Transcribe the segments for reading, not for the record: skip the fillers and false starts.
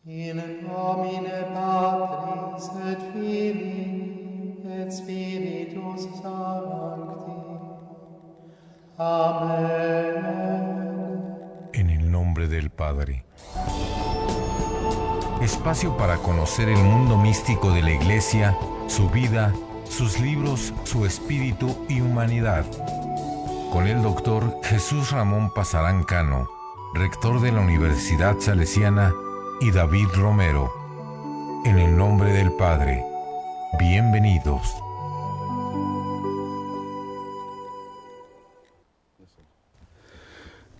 In nomine Patris et Filii et Spiritus Sancti. Amén. En el nombre del Padre. Espacio para conocer el mundo místico de la Iglesia, su vida, sus libros, su espíritu y humanidad. Con el doctor Jesús Ramón Pasarán Cano, rector de la Universidad Salesiana, y David Romero. En el nombre del Padre. Bienvenidos.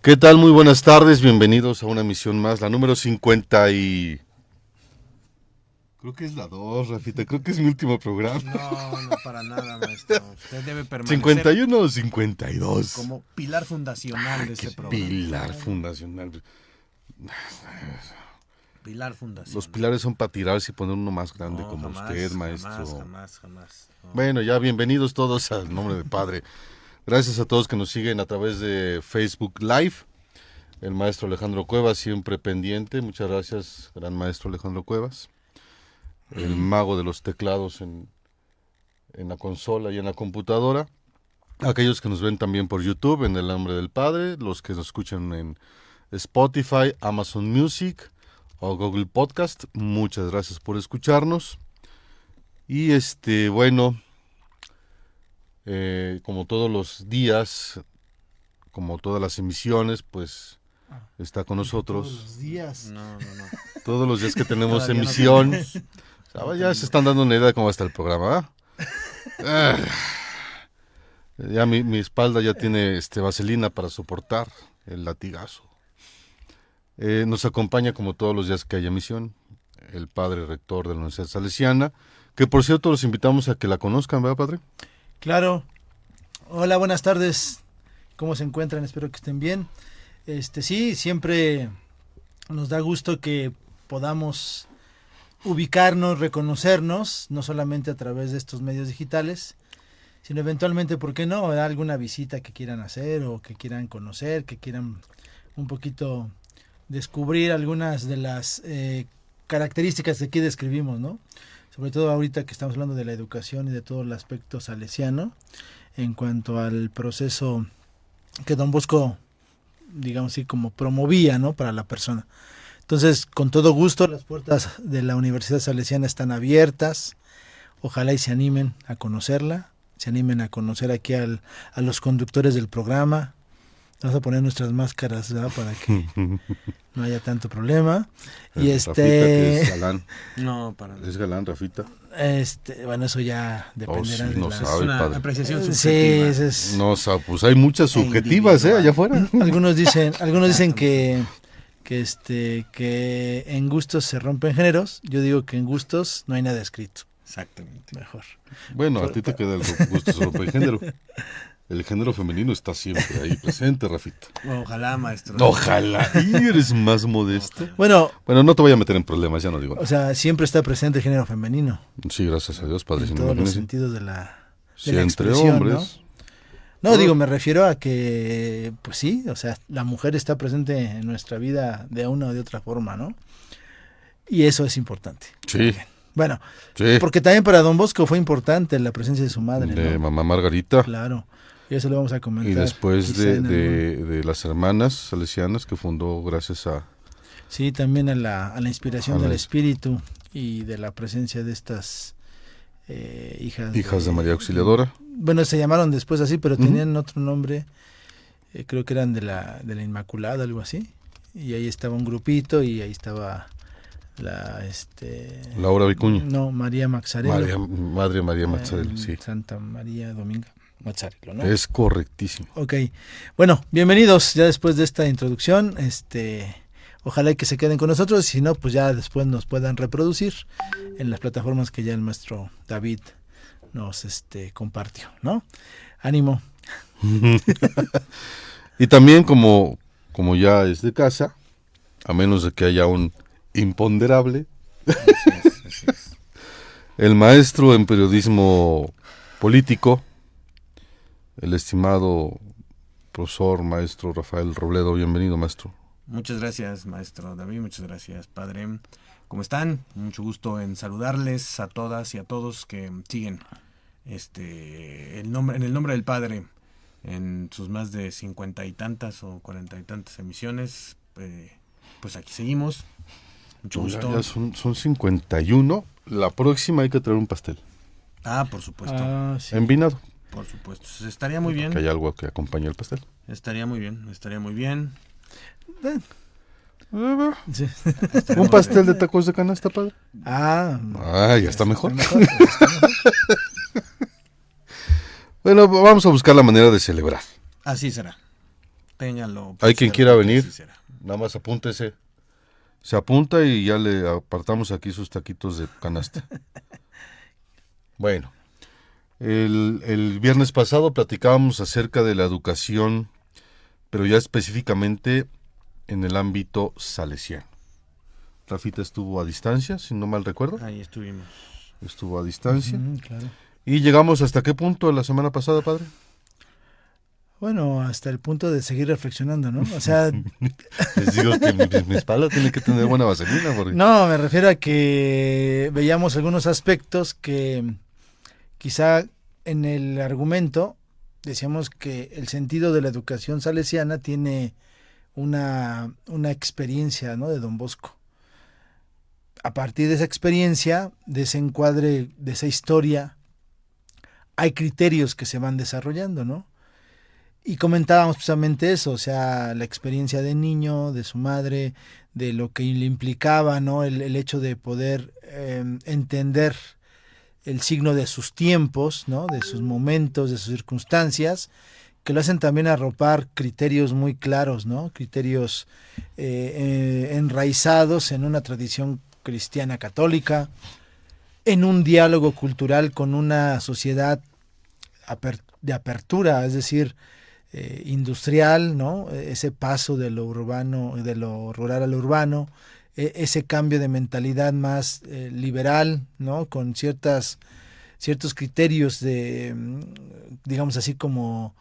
¿Qué tal? Muy buenas tardes, bienvenidos a una emisión más, la número 50 y... Creo que es la 2, Rafita, creo que es mi último programa. No, para nada, maestro. Usted debe permanecer 51 o 52. como pilar fundacional de este programa. Pilar fundacional. Pilar fundacional. Los pilares son para tirarse y poner uno más grande No, como jamás, usted, maestro. Jamás. No. Bueno, ya bienvenidos todos al nombre del Padre. Gracias a todos que nos siguen a través de Facebook Live. El maestro Alejandro Cuevas siempre pendiente. Muchas gracias, gran maestro Alejandro Cuevas. El mago de los teclados en la consola y en la computadora. Aquellos que nos ven también por YouTube en el nombre del Padre. Los que nos escuchan en Spotify, Amazon Music o Google Podcast. Muchas gracias por escucharnos. Y bueno... como todos los días, como todas las emisiones, pues está con nosotros. Todos los días. No. Todos los días que tenemos Todavía no emisión. tenemos. Ya se están dando una idea de cómo está el programa, ya mi espalda ya tiene vaselina para soportar el latigazo. Nos acompaña como todos los días que hay emisión el padre rector de la Universidad Salesiana, que por cierto los invitamos a que la conozcan, ¿verdad, padre? Claro. Hola, buenas tardes. ¿Cómo se encuentran? Espero que estén bien. Sí, siempre nos da gusto que podamos ubicarnos, reconocernos, no solamente a través de estos medios digitales, sino eventualmente, ¿por qué no? Alguna visita que quieran hacer o que quieran conocer, que quieran un poquito descubrir algunas de las características que aquí describimos, ¿no? Sobre todo ahorita que estamos hablando de la educación y de todo el aspecto salesiano, en cuanto al proceso que Don Bosco, digamos así, como promovía, ¿no?, para la persona. Entonces, con todo gusto, las puertas de la Universidad Salesiana están abiertas. Ojalá y se animen a conocerla, se animen a conocer aquí a los conductores del programa. Vamos a poner nuestras máscaras, ¿verdad?, para que no haya tanto problema. Y Rafita, que es galán. No, para nada. Es galán, Rafita. Bueno, eso ya dependerá sí, de no las... sabe, Es una padre. apreciación Sí, subjetiva. ese es... No, pues hay muchas subjetivas, allá afuera. Algunos dicen que en gustos se rompen géneros. Yo digo que en gustos no hay nada escrito. Exactamente. Mejor. Bueno, a ti te queda el gusto sobre el género. El género femenino está siempre ahí presente, Rafita. Ojalá, maestro. Ojalá. Y eres más modesto. Bueno, Bueno, no te voy a meter en problemas, ya no digo o nada. sea, siempre está presente el género femenino. Sí, gracias a Dios, padre. En sin todos los imaginación. sentidos de la Sí, de la entre expresión, hombres. No, digo, me refiero a que, pues sí, o sea, la mujer está presente en nuestra vida de una o de otra forma, ¿no? Y eso es importante. Sí, Bueno, sí. porque también para Don Bosco fue importante la presencia de su madre, De ¿no? mamá Margarita. Claro, y eso lo vamos a comentar. Y después quizá en algún- de las hermanas salesianas que fundó gracias a... Sí, también a la inspiración A la del ins- espíritu y de la presencia de estas Hijas de María Auxiliadora. Bueno, se llamaron después así, pero tenían otro nombre, creo que eran de la Inmaculada, algo así. Y ahí estaba un grupito y ahí estaba Laura Vicuña. No, María Maxarello. Madre María Mazzarello, sí. Santa María Dominga Mazzarello, ¿no? Es correctísimo. Ok, bueno, bienvenidos ya después de esta introducción, ojalá que se queden con nosotros, si no, pues ya después nos puedan reproducir en las plataformas que ya el maestro David nos compartió, ¿no? Ánimo. Y también como ya es de casa, a menos de que haya un imponderable, Así es. el maestro en periodismo político, el estimado profesor maestro Rafael Robledo. Bienvenido, maestro. Muchas gracias, maestro David, muchas gracias, padre. ¿Cómo están? Mucho gusto en saludarles a todas y a todos que siguen en el nombre del Padre en sus más de 50 y tantas o 40 y tantas emisiones. Pues aquí seguimos. Mucho gusto. Ya son 51. La próxima hay que traer un pastel. Por supuesto. Sí. Envinado. Por supuesto. Estaría muy bien. Que hay algo que acompañe el pastel. Estaría muy bien. Sí. Un pastel de tacos de canasta, padre. Ya Ya está mejor. ya está mejor. Bueno, vamos a buscar la manera de celebrar. Así será. Ténganlo. Hay quien quiera venir. Así será. Nada más apúntese. Se apunta y ya le apartamos aquí sus taquitos de canasta. Bueno, el viernes pasado platicábamos acerca de la educación, pero ya específicamente en el ámbito salesiano. Rafita estuvo a distancia, si no mal recuerdo. Ahí estuvimos. Estuvo a distancia. Claro. ¿Y llegamos hasta qué punto la semana pasada, padre? Bueno, hasta el punto de seguir reflexionando, ¿no? O sea, Les digo que mi espalda tiene que tener buena vaselina. Porque... no, me refiero a que veíamos algunos aspectos que quizá en el argumento decíamos que el sentido de la educación salesiana tiene una experiencia, ¿no?, de Don Bosco. A partir de esa experiencia, de ese encuadre, de esa historia, hay criterios que se van desarrollando, ¿no? Y comentábamos precisamente eso, o sea, la experiencia de niño, de su madre, de lo que le implicaba, ¿no?, el hecho de poder entender el signo de sus tiempos, ¿no?, de sus momentos, de sus circunstancias, que lo hacen también arropar criterios muy claros, ¿no?, criterios enraizados en una tradición cristiana católica, en un diálogo cultural con una sociedad de apertura, es decir, industrial, ¿no?, ese paso de lo urbano, de lo rural a lo urbano, ese cambio de mentalidad más liberal, ¿no?, con ciertos criterios de, digamos así, como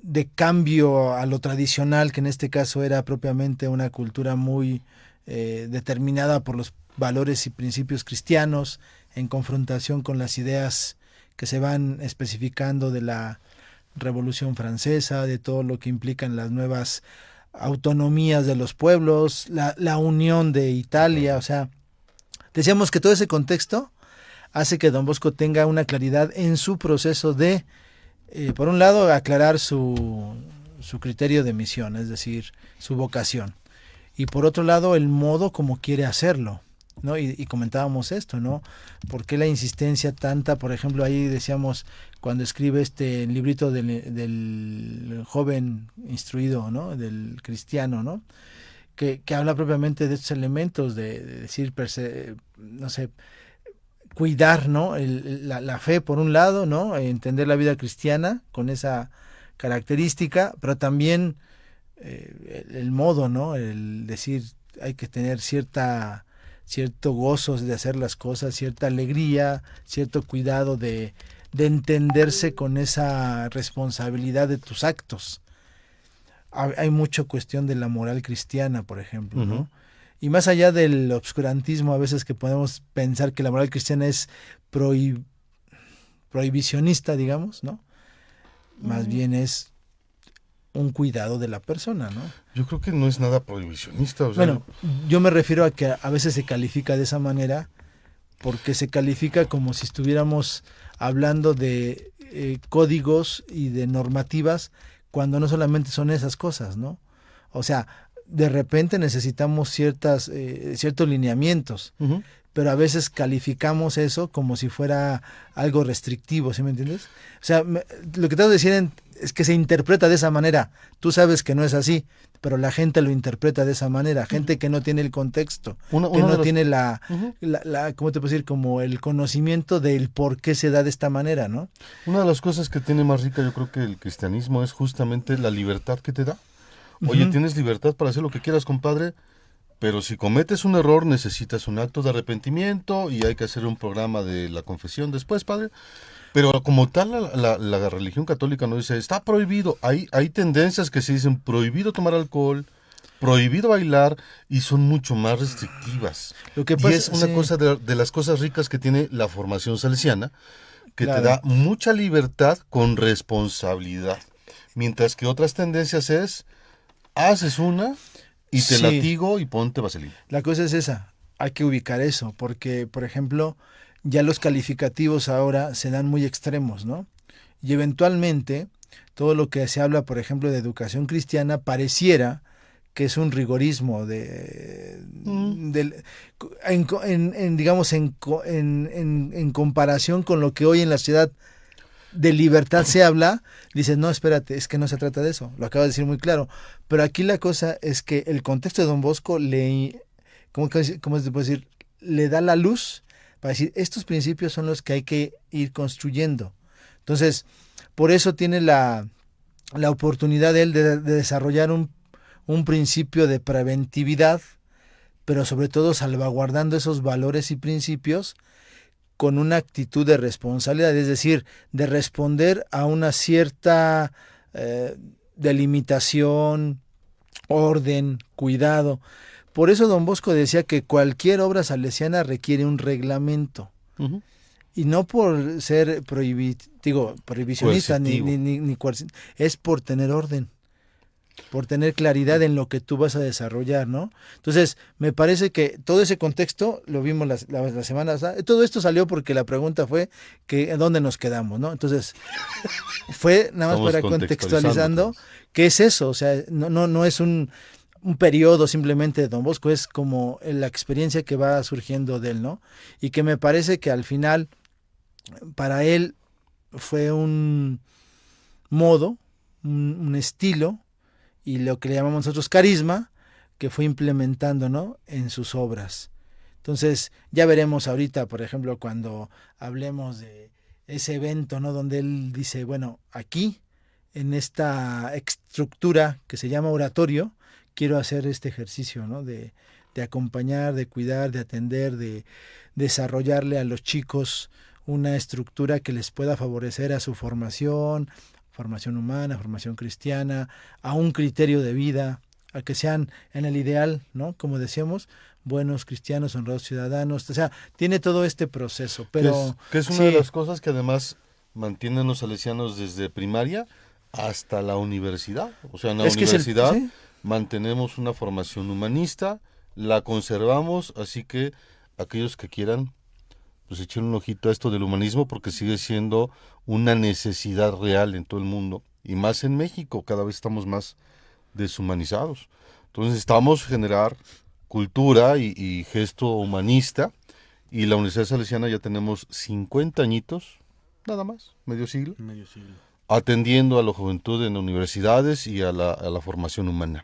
de cambio a lo tradicional, que en este caso era propiamente una cultura muy determinada por los valores y principios cristianos, en confrontación con las ideas que se van especificando de la Revolución Francesa, de todo lo que implican las nuevas autonomías de los pueblos, la unión de Italia. O sea, decíamos que todo ese contexto hace que Don Bosco tenga una claridad en su proceso de, por un lado, aclarar su criterio de misión, es decir, su vocación, y por otro lado, el modo como quiere hacerlo, ¿no? Y comentábamos esto, ¿no? ¿Por qué la insistencia tanta? Por ejemplo, ahí decíamos, cuando escribe este librito del joven instruido, ¿no?, del cristiano, ¿no?, que habla propiamente de estos elementos, de decir, no sé, cuidar, ¿no?, la fe por un lado, ¿no?, entender la vida cristiana con esa característica, pero también el modo, ¿no?, el decir, hay que tener cierto gozo de hacer las cosas, cierta alegría, cierto cuidado de entenderse con esa responsabilidad de tus actos. Hay mucha cuestión de la moral cristiana, por ejemplo, ¿no? Y más allá del obscurantismo, a veces que podemos pensar que la moral cristiana es prohibicionista, digamos, ¿no? Más bien es un cuidado de la persona, ¿no? Yo creo que no es nada prohibicionista. O sea, bueno, yo me refiero a que a veces se califica de esa manera porque se califica como si estuviéramos hablando de códigos y de normativas cuando no solamente son esas cosas, ¿no? O sea, de repente necesitamos ciertos lineamientos, pero a veces calificamos eso como si fuera algo restrictivo, ¿sí me entiendes? O sea, lo que trato de decir es que se interpreta de esa manera. Tú sabes que no es así, pero la gente lo interpreta de esa manera. Gente que no tiene el contexto, que no tiene ¿cómo te puedo decir? Como el conocimiento del por qué se da de esta manera, ¿no? Una de las cosas que tiene más rica, yo creo, que el cristianismo es justamente la libertad que te da. Oye, tienes libertad para hacer lo que quieras, compadre, pero si cometes un error necesitas un acto de arrepentimiento y hay que hacer un programa de la confesión después, padre. Pero como tal, la religión católica no dice, está prohibido. Hay tendencias que se dicen prohibido tomar alcohol, prohibido bailar y son mucho más restrictivas. Lo que Y pasa, es una sí, cosa de las cosas ricas que tiene la formación salesiana, que claro. te da mucha libertad con responsabilidad. Mientras que otras tendencias es, haces una y te Sí. latigo y ponte vaselina. La cosa es esa, hay que ubicar eso, porque, por ejemplo, ya los calificativos ahora se dan muy extremos, ¿no? Y eventualmente, todo lo que se habla, por ejemplo, de educación cristiana, pareciera que es un rigorismo digamos, en comparación con lo que hoy en la ciudad de libertad se habla, dices, no, espérate, es que no se trata de eso, lo acabas de decir muy claro, pero aquí la cosa es que el contexto de Don Bosco ¿cómo se puede decir? Le da la luz para decir, estos principios son los que hay que ir construyendo. Entonces, por eso tiene la oportunidad él de desarrollar un principio de preventividad, pero sobre todo salvaguardando esos valores y principios con una actitud de responsabilidad, es decir, de responder a una cierta delimitación, orden, cuidado. Por eso Don Bosco decía que cualquier obra salesiana requiere un reglamento. Ujú. Y no por ser prohibicionista, es por tener orden, por tener claridad en lo que tú vas a desarrollar, ¿no? Entonces, me parece que todo ese contexto, lo vimos la semana pasada, todo esto salió porque la pregunta fue que ¿dónde nos quedamos, no? Entonces, fue nada más Estamos para contextualizando qué es eso, o sea, no es un periodo simplemente de Don Bosco, es como la experiencia que va surgiendo de él, ¿no? Y que me parece que al final, para él, fue un modo, un estilo, y lo que le llamamos nosotros carisma, que fue implementando, ¿no?, en sus obras. Entonces, ya veremos ahorita, por ejemplo, cuando hablemos de ese evento, ¿no?, donde él dice, bueno, aquí, en esta estructura que se llama oratorio, quiero hacer este ejercicio, ¿no?, de acompañar, de cuidar, de atender, de desarrollarle a los chicos una estructura que les pueda favorecer a su formación humana, formación cristiana, a un criterio de vida, a que sean en el ideal, ¿no?, como decíamos, buenos cristianos, honrados ciudadanos. O sea, tiene todo este proceso, pero que es una de las cosas que además mantienen los salesianos desde primaria hasta la universidad. O sea, en la universidad mantenemos una formación humanista, la conservamos, así que aquellos que quieran, pues echen un ojito a esto del humanismo, porque sigue siendo una necesidad real en todo el mundo, y más en México, cada vez estamos más deshumanizados. Entonces necesitamos generar cultura y gesto humanista, y la Universidad Salesiana ya tenemos 50 añitos, nada más, medio siglo, atendiendo a la juventud en universidades y a la formación humana.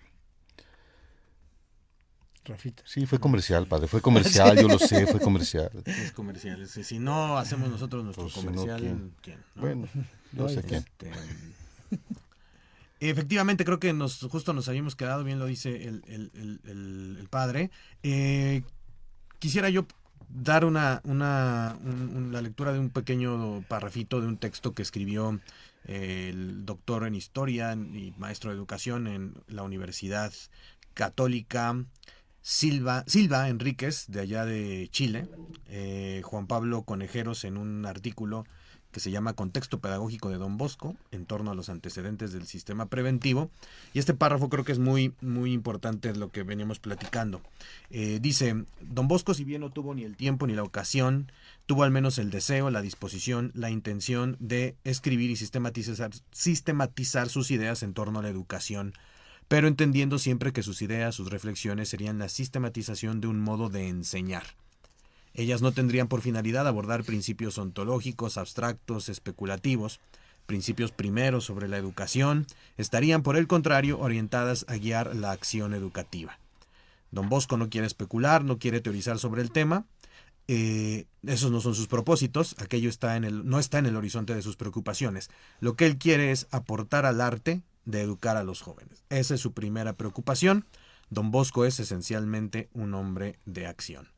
Rafita. Sí, fue comercial, padre, fue comercial, yo lo sé, fue comercial. Es comercial. Si no hacemos nosotros nuestro Pues, comercial, no, ¿quién? ¿No? Bueno, no sé quién. Efectivamente, creo que justo nos habíamos quedado, bien lo dice el padre. Quisiera yo dar la lectura de un pequeño parrafito de un texto que escribió el doctor en historia y maestro de educación en la Universidad Católica Silva Enríquez, de allá de Chile, Juan Pablo Conejeros, en un artículo que se llama Contexto Pedagógico de Don Bosco, en torno a los antecedentes del sistema preventivo. Y este párrafo creo que es muy, muy importante lo que veníamos platicando. Dice, Don Bosco, si bien no tuvo ni el tiempo ni la ocasión, tuvo al menos el deseo, la disposición, la intención de escribir y sistematizar sus ideas en torno a la educación, pero entendiendo siempre que sus ideas, sus reflexiones serían la sistematización de un modo de enseñar. Ellas no tendrían por finalidad abordar principios ontológicos, abstractos, especulativos, principios primeros sobre la educación, estarían por el contrario orientadas a guiar la acción educativa. Don Bosco no quiere especular, no quiere teorizar sobre el tema, esos no son sus propósitos, aquello no está en el horizonte de sus preocupaciones. Lo que él quiere es aportar al arte de educar a los jóvenes. Esa es su primera preocupación. Don Bosco es esencialmente un hombre de acción.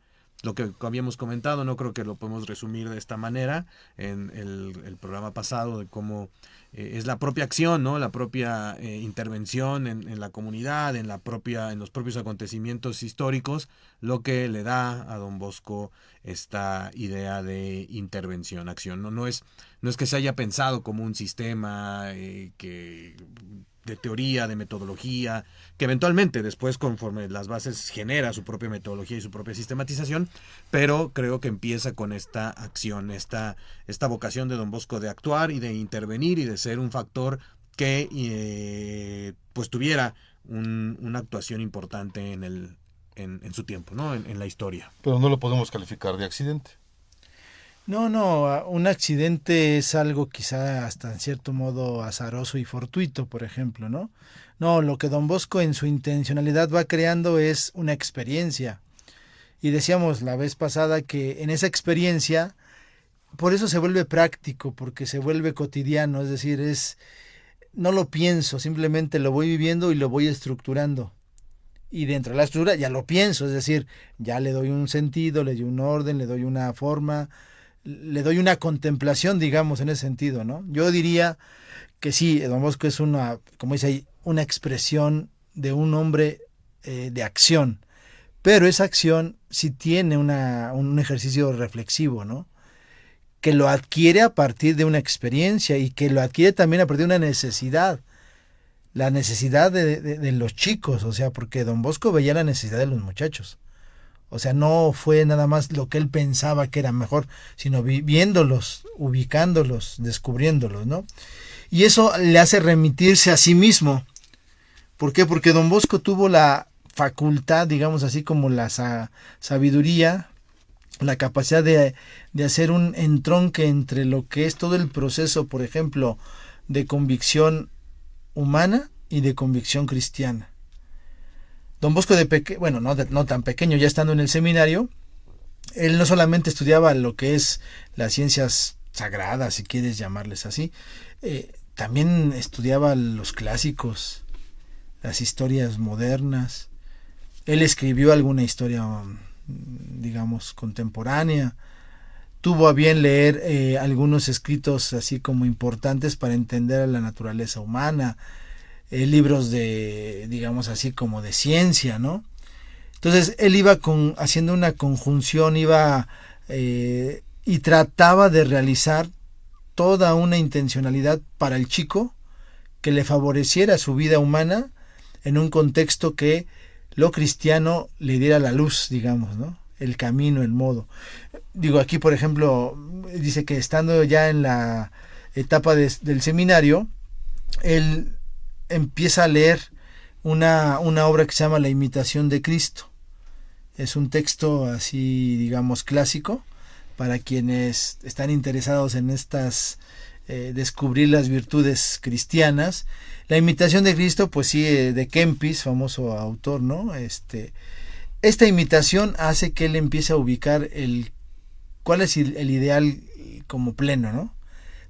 lo que habíamos comentado, no creo que lo podemos resumir de esta manera en el programa pasado, de cómo es la propia acción, ¿no? La propia intervención en la comunidad, en los propios acontecimientos históricos, lo que le da a Don Bosco esta idea de intervención, acción. No es que se haya pensado como un sistema de teoría, de metodología, que eventualmente después, conforme las bases, genera su propia metodología y su propia sistematización, pero creo que empieza con esta acción, esta vocación de Don Bosco de actuar y de intervenir y de ser un factor que pues tuviera una actuación importante en su tiempo, ¿no? En la historia. Pero no lo podemos calificar de accidente. No, un accidente es algo quizá hasta en cierto modo azaroso y fortuito, por ejemplo, ¿no? No, lo que Don Bosco en su intencionalidad va creando es una experiencia. Y decíamos la vez pasada que en esa experiencia, por eso se vuelve práctico, porque se vuelve cotidiano, es decir, no lo pienso, simplemente lo voy viviendo y lo voy estructurando. Y dentro de la estructura ya lo pienso, es decir, ya le doy un sentido, le doy un orden, le doy una forma, le doy una contemplación, digamos, en ese sentido, ¿no? Yo diría que sí, Don Bosco es como dice ahí, una expresión de un hombre de acción, pero esa acción sí tiene un ejercicio reflexivo, ¿no? Que lo adquiere a partir de una experiencia y que lo adquiere también a partir de una necesidad, la necesidad de los chicos, o sea, porque Don Bosco veía la necesidad de los muchachos. O sea, no fue nada más lo que él pensaba que era mejor, sino viéndolos, ubicándolos, descubriéndolos, ¿no? Y eso le hace remitirse a sí mismo. ¿Por qué? Porque Don Bosco tuvo la facultad, digamos así, como la sabiduría, la capacidad de hacer un entronque entre lo que es todo el proceso, por ejemplo, de convicción humana y de convicción cristiana. Don Bosco no tan pequeño, ya estando en el seminario, él no solamente estudiaba lo que es las ciencias sagradas, si quieres llamarles así, también estudiaba los clásicos, las historias modernas. Él escribió alguna historia, digamos, contemporánea. Tuvo a bien leer algunos escritos así como importantes para entender la naturaleza humana, libros de, digamos así, como de ciencia, ¿no? Entonces él iba haciendo una conjunción, y trataba de realizar toda una intencionalidad para el chico que le favoreciera su vida humana en un contexto que lo cristiano le diera la luz, digamos, ¿no? El camino, el modo. Digo, aquí por ejemplo, dice que estando ya en la etapa del seminario, él empieza a leer una obra que se llama La imitación de Cristo. Es un texto así, digamos, clásico, para quienes están interesados en descubrir las virtudes cristianas. La imitación de Cristo, pues sí, de Kempis, famoso autor, ¿no? Esta imitación hace que él empiece a ubicar cuál es el ideal como pleno, ¿no?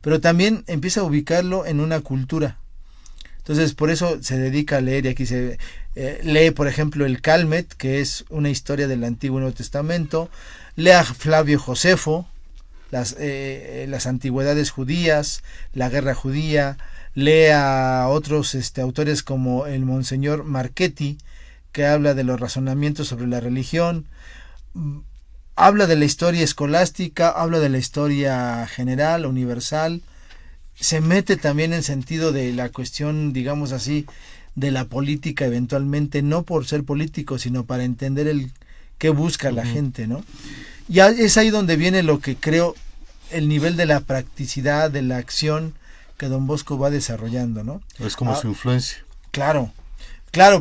Pero también empieza a ubicarlo en una cultura. Entonces, por eso se dedica a leer, y aquí se lee, por ejemplo, el Calmet, que es una historia del Antiguo y Nuevo Testamento, lee a Flavio Josefo, las antigüedades judías, la guerra judía, lee a otros autores como el Monseñor Marchetti, que habla de los razonamientos sobre la religión, habla de la historia escolástica, habla de la historia general, universal, se mete también en sentido de la cuestión, digamos así, de la política eventualmente, no por ser político, sino para entender qué busca la gente, ¿no? Y es ahí donde viene lo que creo, el nivel de la practicidad, de la acción que Don Bosco va desarrollando, ¿no? Es como su influencia. Claro,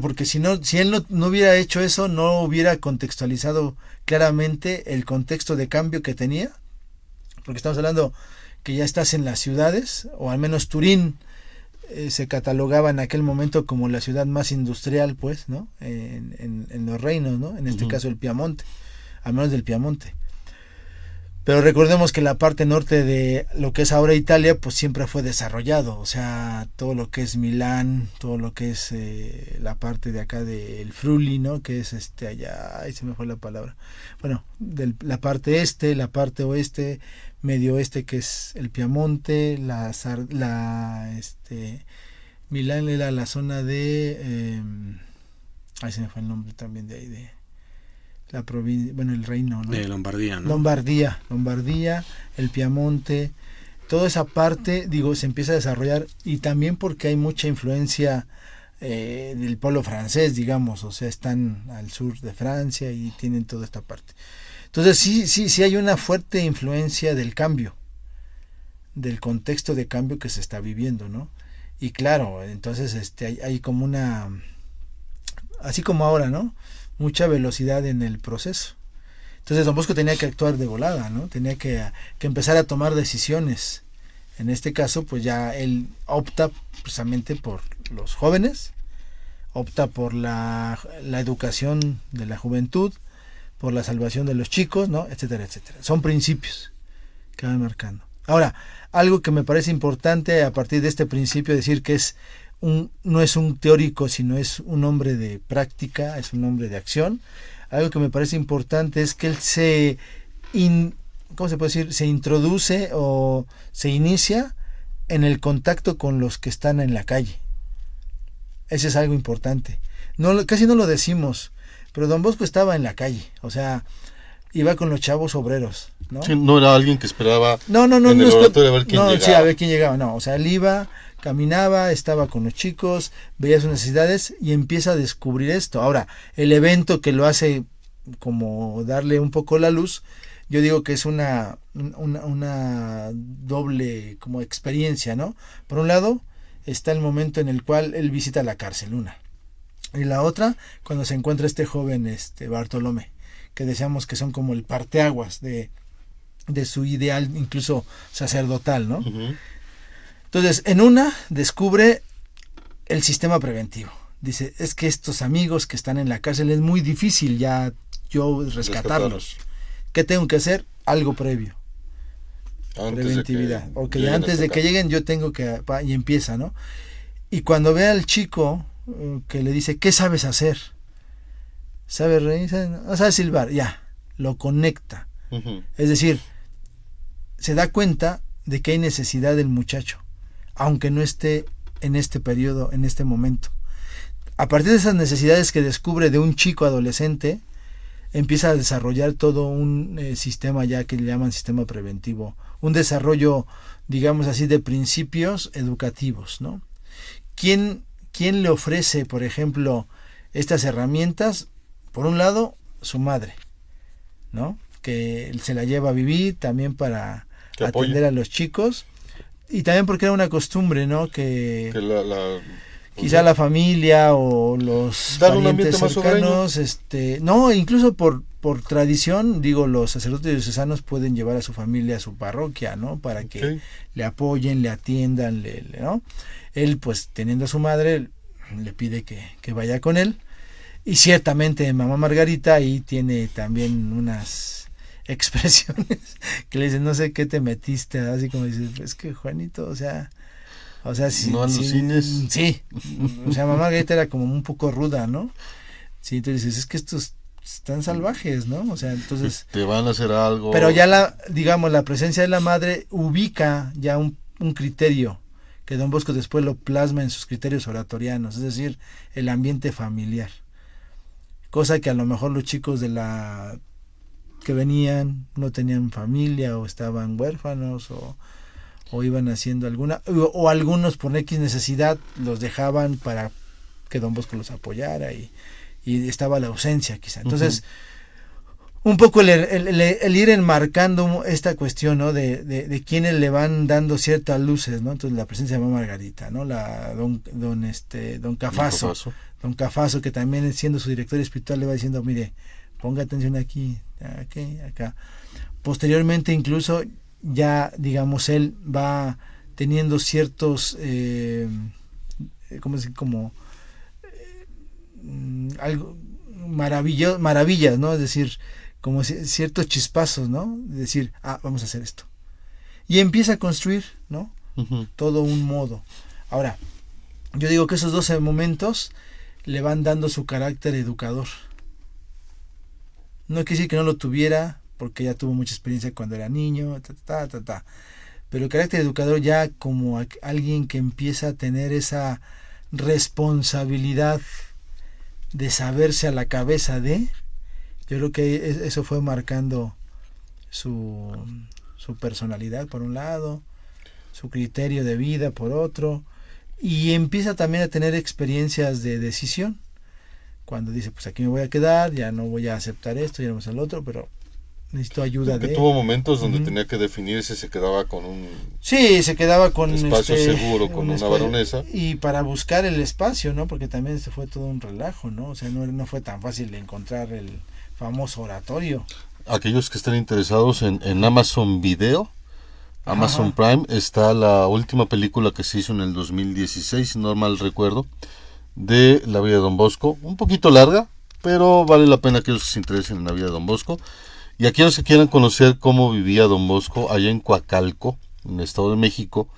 porque si él no hubiera hecho eso, no hubiera contextualizado claramente el contexto de cambio que tenía, porque estamos hablando que ya estás en las ciudades, o al menos Turín se catalogaba en aquel momento como la ciudad más industrial, pues, ¿no? En los reinos, ¿no? En este caso el Piamonte, al menos del Piamonte. Pero recordemos que la parte norte de lo que es ahora Italia, pues siempre fue desarrollado, o sea, todo lo que es Milán, todo lo que es la parte de acá del Friuli, ¿no? Que es allá, ahí se me fue la palabra. Bueno, la parte este, la parte oeste, medio oeste, que es el Piamonte, Milán era la zona de, ahí se me fue el nombre también de ahí de la provincia, bueno, el reino, ¿no? De Lombardía, ¿no? Lombardía, el Piamonte, toda esa parte, digo, se empieza a desarrollar, y también porque hay mucha influencia del pueblo francés, digamos, o sea, están al sur de Francia y tienen toda esta parte. Entonces sí hay una fuerte influencia del cambio, del contexto de cambio que se está viviendo, ¿no? Y claro, entonces hay como una, así como ahora, ¿no? Mucha velocidad en el proceso. Entonces Don Bosco tenía que actuar de volada, ¿no? Tenía que empezar a tomar decisiones. En este caso, pues ya él opta precisamente por los jóvenes, opta por la educación de la juventud, por la salvación de los chicos, ¿no? Etcétera, etcétera. Son principios que van marcando. Ahora, algo que me parece importante a partir de este principio, decir que no es un teórico, sino es un hombre de práctica, es un hombre de acción. Algo que me parece importante es que él ¿cómo se puede decir? Se introduce o se inicia en el contacto con los que están en la calle. Ese es algo importante. Casi no lo decimos, pero Don Bosco estaba en la calle, o sea, iba con los chavos obreros, ¿no? Sí, no era alguien que esperaba no, en el oratorio a ver quién llegaba. Sí, a ver quién llegaba, no, o sea, él iba, caminaba, estaba con los chicos, veía sus necesidades y empieza a descubrir esto. Ahora, el evento que lo hace como darle un poco la luz, yo digo que es una doble como experiencia, ¿no? Por un lado está el momento en el cual él visita la cárcel, una, y la otra cuando se encuentra este joven Bartolomé, que decíamos que son como el parteaguas de su ideal incluso sacerdotal, ¿no? Uh-huh. Entonces, en una descubre el sistema preventivo. Dice, es que estos amigos que están en la cárcel es muy difícil ya yo rescatarlos. ¿Qué tengo que hacer? Algo previo. Preventividad. Antes de que lleguen yo tengo que... Y empieza, ¿no? Y cuando ve al chico que le dice, ¿qué sabes hacer? ¿Sabe reír? No sabe silbar. Ya, lo conecta. Uh-huh. Es decir, se da cuenta de que hay necesidad del muchacho, aunque no esté en este periodo, en este momento. A partir de esas necesidades que descubre de un chico adolescente, empieza a desarrollar todo un sistema ya que le llaman sistema preventivo, un desarrollo, digamos así, de principios educativos, ¿no? ¿Quién le ofrece, por ejemplo, estas herramientas? Por un lado, su madre, ¿no? Que se la lleva a vivir también para atender a los chicos, y también porque era una costumbre, ¿no? Que quizá la familia o los parientes cercanos, no, incluso por tradición, digo, los sacerdotes diocesanos pueden llevar a su familia a su parroquia, ¿no? Para que le apoyen, le atiendan, ¿no? Él, pues, teniendo a su madre, le pide que vaya con él, y ciertamente mamá Margarita ahí tiene también unas expresiones que le dicen, no sé qué te metiste, así como dices, es que Juanito, o sea, sí, no alucines. Sí, o sea, mamá Margarita era como un poco ruda, ¿no? Sí, entonces dices, es que estos están salvajes, ¿no? O sea, entonces... Te van a hacer algo. Pero ya la presencia de la madre ubica ya un criterio, que Don Bosco después lo plasma en sus criterios oratorianos, es decir, el ambiente familiar. Cosa que a lo mejor los chicos que venían no tenían familia o estaban huérfanos o iban haciendo o algunos por X necesidad los dejaban para que Don Bosco los apoyara y estaba la ausencia quizá. Entonces, un poco el ir enmarcando esta cuestión, ¿no? de quienes le van dando ciertas luces, ¿no? Entonces la presencia de mamá Margarita, ¿no? Don Cafaso. Don Cafaso, que también siendo su director espiritual le va diciendo, mire, ponga atención aquí, acá. Posteriormente incluso ya, digamos, él va teniendo ciertos algo maravillas, ¿no? Es decir, como ciertos chispazos, ¿no? De decir, vamos a hacer esto. Y empieza a construir, ¿no? Todo un modo. Ahora, yo digo que esos 12 momentos le van dando su carácter educador. No quiere decir que no lo tuviera, porque ya tuvo mucha experiencia cuando era niño, pero el carácter educador ya como alguien que empieza a tener esa responsabilidad de saberse a la cabeza de, yo creo que eso fue marcando su personalidad por un lado, su criterio de vida por otro, y empieza también a tener experiencias de decisión, cuando dice, pues aquí me voy a quedar, ya no voy a aceptar esto, ya no voy a hacer lo otro, pero necesito ayuda que de... tuvo momentos donde tenía que definir si se quedaba con un Sí, se quedaba con espacio seguro, con una baronesa. Y para buscar el espacio, ¿no? Porque también se fue todo un relajo, ¿no? O sea, no fue tan fácil encontrar el famoso oratorio. Aquellos que estén interesados en Amazon Video, Amazon Prime, está la última película que se hizo en el 2016, si no mal recuerdo, de la vida de Don Bosco. Un poquito larga, pero vale la pena aquellos que se interesen en la vida de Don Bosco. Y aquellos que quieran conocer cómo vivía Don Bosco allá en Coacalco, en el Estado de México,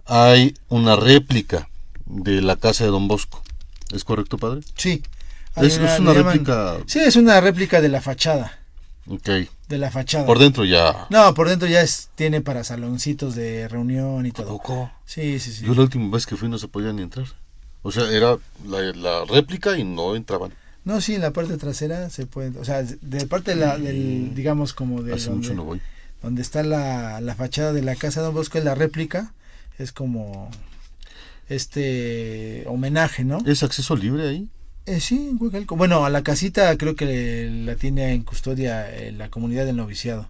hay una réplica de la casa de Don Bosco. ¿Es correcto, padre? Sí. Es una réplica. Sí, es una réplica de la fachada. Ok. De la fachada. Por dentro ya. No, por dentro ya tiene para saloncitos de reunión y todo. ¿Poco? Sí. Yo la última vez que fui no se podía ni entrar. O sea, era la réplica y no entraban. No, sí, en la parte trasera se puede, o sea, de parte del, digamos, como de Hace mucho no voy. Donde está la fachada de la casa de Don Bosco, es la réplica, es como homenaje, ¿no? ¿Es acceso libre ahí? Sí, en Huacalco. Bueno, a la casita creo que la tiene en custodia la comunidad del noviciado.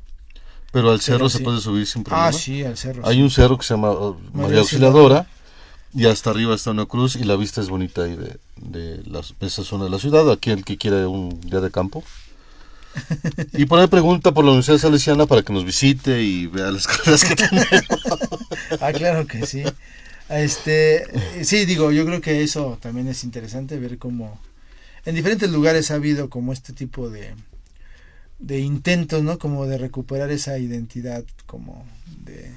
Pero al cerro sí. Se puede subir sin problema. Sí, al cerro. Hay un cerro que se llama María Auxiliadora. Y hasta arriba está una cruz y la vista es bonita ahí de esa zona de la ciudad. Aquí el que quiera un día de campo. Y por ahí pregunta por la Universidad Salesiana para que nos visite y vea las cosas que tenemos. Claro que sí. Sí, digo, yo creo que eso también es interesante, ver cómo en diferentes lugares ha habido como este tipo de intentos, ¿no? Como de recuperar esa identidad, como de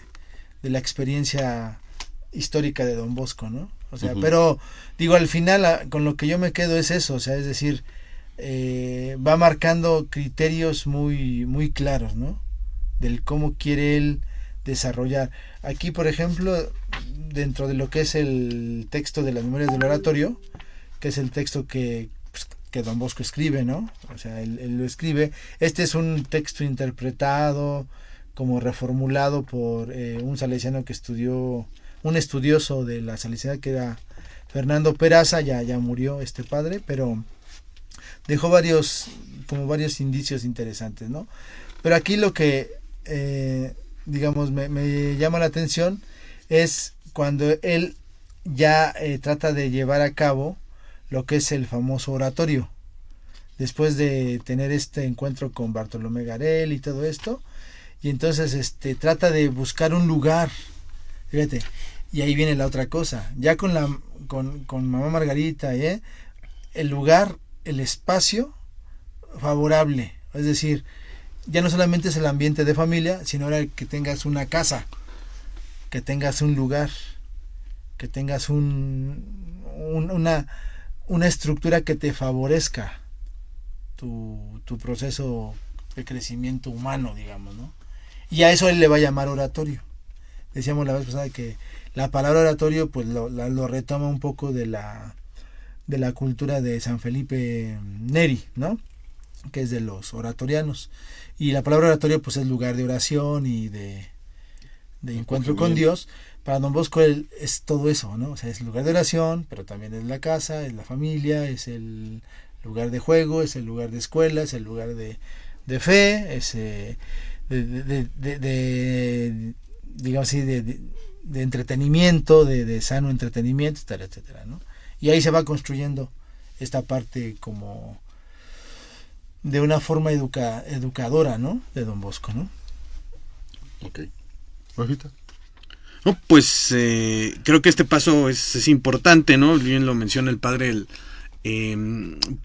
la experiencia histórica de Don Bosco, ¿no? O sea, pero digo, al final con lo que yo me quedo es eso, o sea, es decir, va marcando criterios muy, muy claros, ¿no? Del cómo quiere él desarrollar. Aquí, por ejemplo, dentro de lo que es el texto de las Memorias del Oratorio, que es el texto que Don Bosco escribe, ¿no? O sea, él lo escribe. Este es un texto interpretado, como reformulado por un salesiano que estudió, un estudioso de la salesianidad, que era Fernando Peraza. Ya murió este padre, pero dejó varios indicios interesantes, ¿no? Pero aquí lo que digamos me llama la atención es cuando él ya trata de llevar a cabo lo que es el famoso oratorio, después de tener este encuentro con Bartolomé Garel y todo esto, y entonces trata de buscar un lugar, fíjate, y ahí viene la otra cosa, ya con mamá Margarita, el lugar, el espacio favorable, es decir, ya no solamente es el ambiente de familia, sino ahora que tengas una casa, que tengas un lugar, que tengas una estructura que te favorezca tu proceso de crecimiento humano, digamos, ¿no? Y a eso él le va a llamar oratorio. Decíamos la vez pasada que la palabra oratorio pues lo retoma un poco de la cultura de San Felipe Neri, ¿no? Que es de los oratorianos. Y la palabra oratorio pues es lugar de oración y de encuentro con Dios. Para Don Bosco es todo eso, ¿no? O sea, es lugar de oración, pero también es la casa, es la familia, es el lugar de juego, es el lugar de escuela, es el lugar de fe, es digamos así, de entretenimiento, de sano entretenimiento, etcétera, etcétera, ¿no? Y ahí se va construyendo esta parte como de una forma educadora, ¿no? De Don Bosco, ¿no? Ok. Rafita. No, pues creo que este paso es importante, ¿no? Bien lo menciona el padre,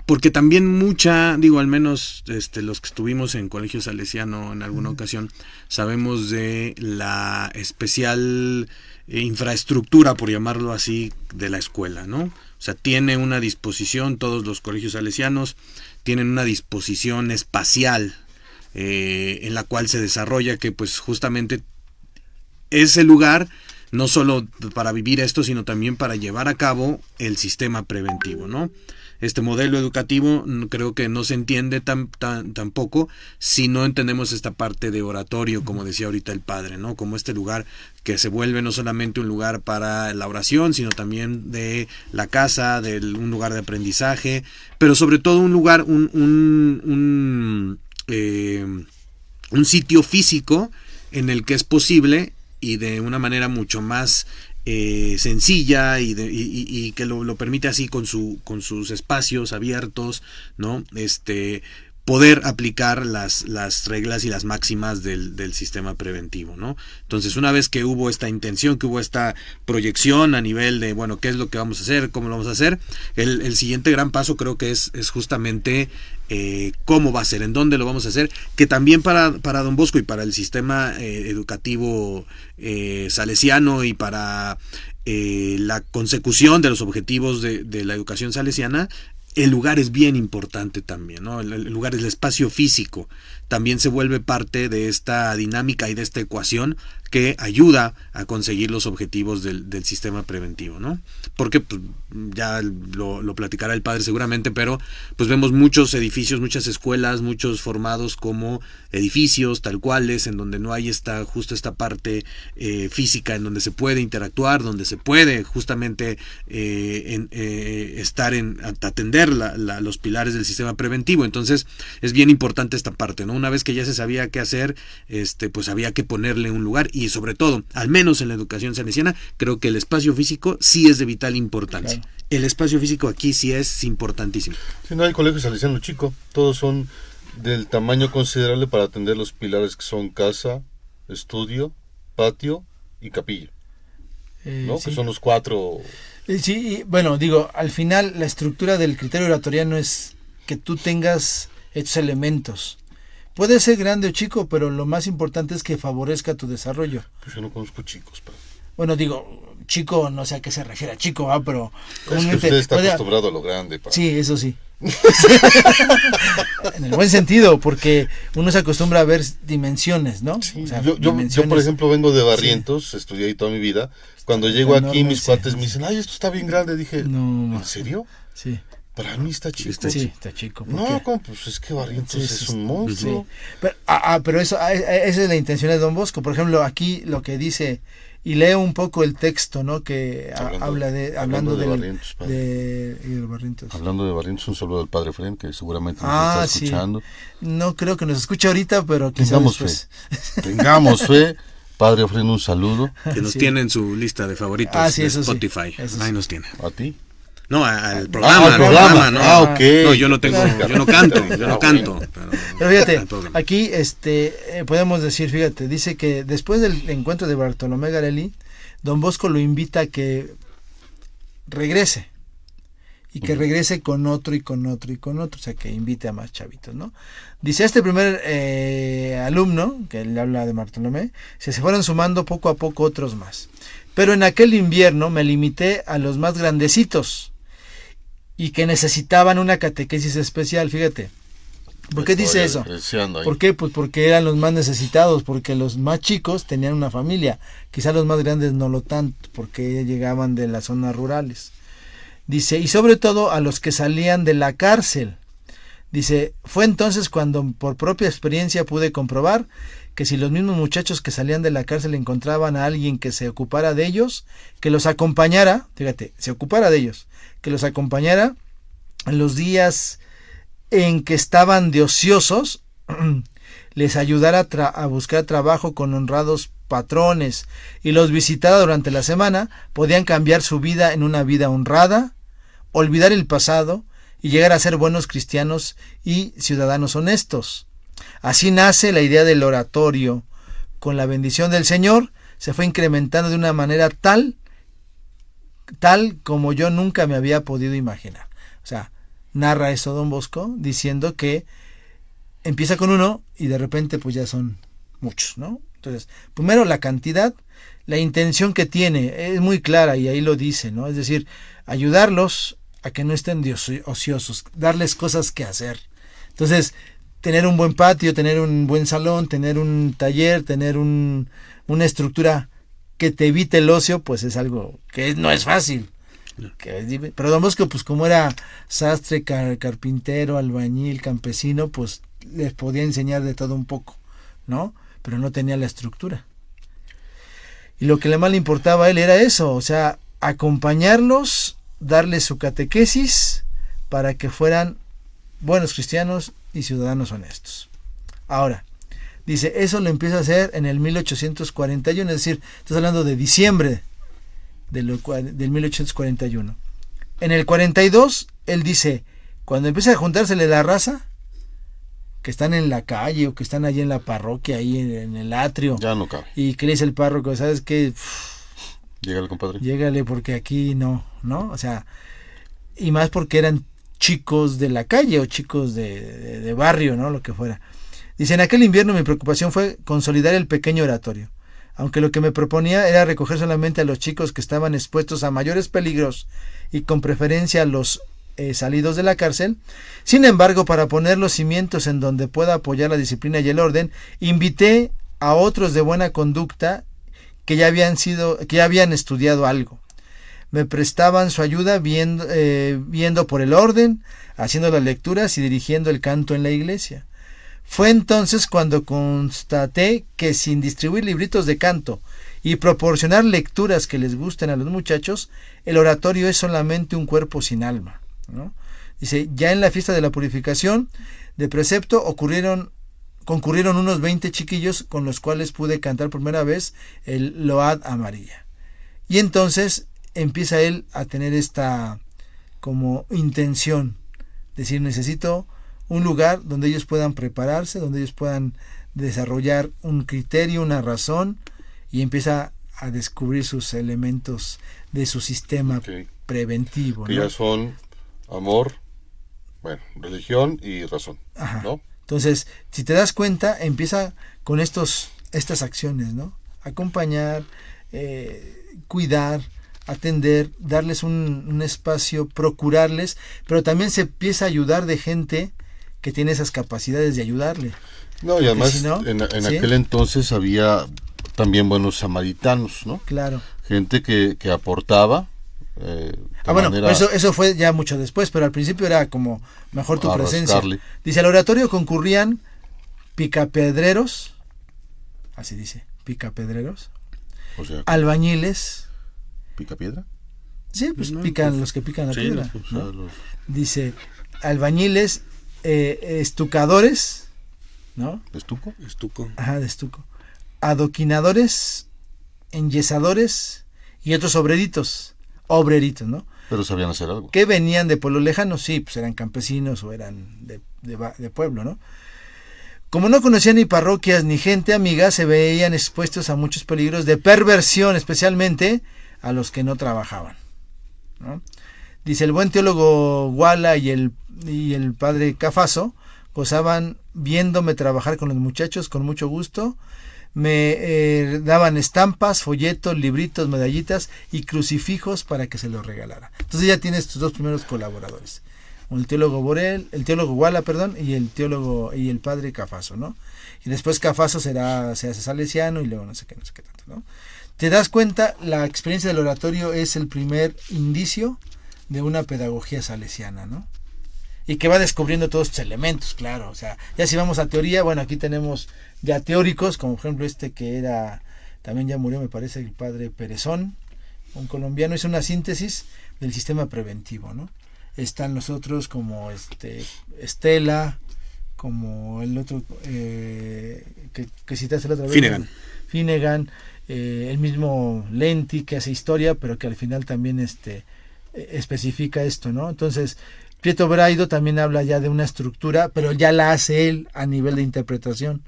porque también al menos los que estuvimos en Colegio Salesiano en alguna ocasión, sabemos de la especial infraestructura, por llamarlo así, de la escuela, ¿no? O sea, tiene una disposición, todos los colegios salesianos tienen una disposición espacial en la cual se desarrolla, que pues justamente es el lugar no solo para vivir esto, sino también para llevar a cabo el sistema preventivo, ¿no? Este modelo educativo creo que no se entiende tampoco si no entendemos esta parte de oratorio, como decía ahorita el padre, ¿no? Como este lugar que se vuelve no solamente un lugar para la oración, sino también de la casa, un lugar de aprendizaje, pero sobre todo un lugar, un sitio físico en el que es posible y de una manera mucho más sencilla y que lo permite así con sus espacios abiertos, ¿no? Poder aplicar las reglas y las máximas del sistema preventivo, ¿no? Entonces, una vez que hubo esta intención, que hubo esta proyección a nivel de, bueno, ¿qué es lo que vamos a hacer? ¿Cómo lo vamos a hacer? El siguiente gran paso creo que es justamente cómo va a ser, en dónde lo vamos a hacer, que también para Don Bosco y para el sistema educativo salesiano y para la consecución de los objetivos de la educación salesiana, el lugar es bien importante también, ¿no? El lugar, el espacio físico, también se vuelve parte de esta dinámica y de esta ecuación que ayuda a conseguir los objetivos del sistema preventivo, ¿no? Porque pues, ya lo platicará el padre seguramente, pero pues vemos muchos edificios, muchas escuelas, muchos formados como edificios tal cuales, en donde no hay justo esta parte física, en donde se puede interactuar, donde se puede justamente atender los pilares del sistema preventivo. Entonces es bien importante esta parte, ¿no? Una vez que ya se sabía qué hacer, pues había que ponerle un lugar, y sobre todo, al menos en la educación salesiana, creo que el espacio físico sí es de vital importancia. Claro. El espacio físico aquí sí es importantísimo. Si no hay colegio salesiano chico, todos son del tamaño considerable para atender los pilares que son casa, estudio, patio y capilla, ¿no? Sí. Que son los 4. Sí, bueno, digo, al final la estructura del criterio oratoriano es que tú tengas estos elementos. Puede ser grande o chico, pero lo más importante es que favorezca tu desarrollo. Pues yo no conozco chicos, padre. Bueno, digo, chico, no sé a qué se refiere a chico, pero... Es que usted está acostumbrado a lo grande, padre. Sí, eso sí. En el buen sentido, porque uno se acostumbra a ver dimensiones, ¿no? Sí, o sea, yo, por ejemplo, vengo de Barrientos, sí. Estudié ahí toda mi vida. Cuando llego aquí, mis cuates me dicen, ay, esto está bien grande. Dije, no, ¿en serio? Sí. Para mí está chico. Sí, está chico. No, pues es que Barrientos es un monstruo. Sí. Pero esa es la intención de Don Bosco. Por ejemplo, aquí lo que dice, y leo un poco el texto, ¿no? Que hablando de Barrientos. Barrientos. Hablando de Barrientos, un saludo al padre Efraín, que seguramente nos está escuchando. Sí. No creo que nos escuche ahorita, pero quizás después. Tengamos fe. Padre Efraín, un saludo. Que nos tiene en su lista de favoritos de Spotify. Ahí nos tiene. ¿A ti? No, al programa, ¿no? Ok. No, yo no canto. Pero fíjate, aquí podemos decir, fíjate, dice que después del encuentro de Bartolomé Garelli, Don Bosco lo invita a que regrese. Y que regrese con otro y con otro y con otro, o sea, que invite a más chavitos, ¿no? Dice, este primer alumno, que le habla de Bartolomé, se fueron sumando poco a poco otros más. Pero en aquel invierno me limité a los más grandecitos y que necesitaban una catequesis especial, fíjate. ¿Por qué dice eso? ¿Por qué? Pues porque eran los más necesitados, porque los más chicos tenían una familia, quizás los más grandes no lo tanto, porque llegaban de las zonas rurales. Dice, y sobre todo a los que salían de la cárcel. Dice, fue entonces cuando por propia experiencia pude comprobar que si los mismos muchachos que salían de la cárcel encontraban a alguien que se ocupara de ellos, que los acompañara, fíjate, se ocupara de ellos, que los acompañara en los días en que estaban de ociosos, les ayudara a buscar trabajo con honrados patrones y los visitara durante la semana, podían cambiar su vida en una vida honrada, olvidar el pasado y llegar a ser buenos cristianos y ciudadanos honestos. Así nace la idea del oratorio. Con la bendición del Señor se fue incrementando de una manera tal como yo nunca me había podido imaginar. O sea, narra eso Don Bosco diciendo que empieza con uno y de repente pues ya son muchos, ¿no? Entonces, primero la cantidad, la intención que tiene es muy clara y ahí lo dice, ¿no? Es decir, ayudarlos a que no estén ociosos, darles cosas que hacer. Entonces, tener un buen patio, tener un buen salón, tener un taller, tener una estructura que te evite el ocio, pues es algo que no es fácil. Pero Don Bosco, pues como era sastre, carpintero, albañil, campesino, pues les podía enseñar de todo un poco, ¿no? Pero no tenía la estructura. Y lo que más le importaba a él era eso, o sea, acompañarlos, darles su catequesis para que fueran buenos cristianos y ciudadanos honestos. Ahora, dice, eso lo empieza a hacer en el 1841, es decir, estás hablando de diciembre del 1841. En el 42, él dice, cuando empieza a juntársele la raza, que están en la calle o que están allí en la parroquia, ahí en el atrio, Ya no cabe. y que le dice el párroco, ¿sabes qué? Llega el compadre. Llégale porque aquí no, ¿no? O sea, y más porque eran chicos de la calle o chicos de barrio, ¿no? Lo que fuera. Dice, en aquel invierno mi preocupación fue consolidar el pequeño oratorio, aunque lo que me proponía era recoger solamente a los chicos que estaban expuestos a mayores peligros y con preferencia a los salidos de la cárcel. Sin embargo, para poner los cimientos en donde pueda apoyar la disciplina y el orden, invité a otros de buena conducta que ya habían estudiado algo. Me prestaban su ayuda viendo por el orden, haciendo las lecturas y dirigiendo el canto en la iglesia. Fue entonces cuando constaté que sin distribuir libritos de canto y proporcionar lecturas que les gusten a los muchachos, el oratorio es solamente un cuerpo sin alma, ¿no? Dice, ya en la fiesta de la purificación de precepto concurrieron unos 20 chiquillos con los cuales pude cantar por primera vez el Load a María. Y entonces empieza él a tener esta como intención, decir, necesito un lugar donde ellos puedan prepararse, donde ellos puedan desarrollar un criterio, una razón, y empieza a descubrir sus elementos de su sistema preventivo, que ¿no? ya son amor, bueno, religión y razón. Ajá. ¿No? Entonces, si te das cuenta, empieza con estas acciones, ¿no? Acompañar, cuidar, atender, darles un espacio, procurarles, pero también se empieza a ayudar de gente que tiene esas capacidades de ayudarle. No, y además si no, en ¿sí? aquel entonces había también buenos samaritanos, ¿no? Claro. Gente que aportaba. Bueno, eso fue ya mucho después, pero al principio era como mejor tu presencia. Rascarle. Dice, al oratorio concurrían picapedreros, así dice, picapedreros, O sea, albañiles, pica piedra. sí, pues No, pican pues, los que pican la sí, piedra, O sea, ¿no? los Dice, albañiles, estucadores, ¿no? estuco. Estuco. Ajá, de estuco. Adoquinadores, enyesadores y otros obreritos, ¿no? Pero sabían hacer algo. Que venían de pueblos lejanos, sí, pues eran campesinos o eran de pueblo, ¿no? Como no conocían ni parroquias ni gente amiga, se veían expuestos a muchos peligros de perversión, especialmente a los que no trabajaban, ¿no? Dice, el buen teólogo Guala y el padre Cafaso gozaban viéndome trabajar con los muchachos con mucho gusto. Me daban estampas, folletos, libritos, medallitas y crucifijos para que se los regalara. Entonces ya tienes tus dos primeros colaboradores, el teólogo Guala, y el padre Cafaso, ¿no? Y después Cafaso se hace salesiano y luego no sé qué tanto, ¿no? Te das cuenta, la experiencia del oratorio es el primer indicio de una pedagogía salesiana, ¿no? Y que va descubriendo todos estos elementos, claro. O sea, ya si vamos a teoría, bueno, aquí tenemos ya teóricos, como por ejemplo que era, también ya murió, me parece, el padre Perezón, un colombiano, hizo una síntesis del sistema preventivo, ¿no? Están los otros como Estela, como el otro que citaste la otra vez. Finnegan, el mismo Lenti, que hace historia, pero que al final también especifica esto, ¿no? Entonces, Pietro Braido también habla ya de una estructura, pero ya la hace él a nivel de interpretación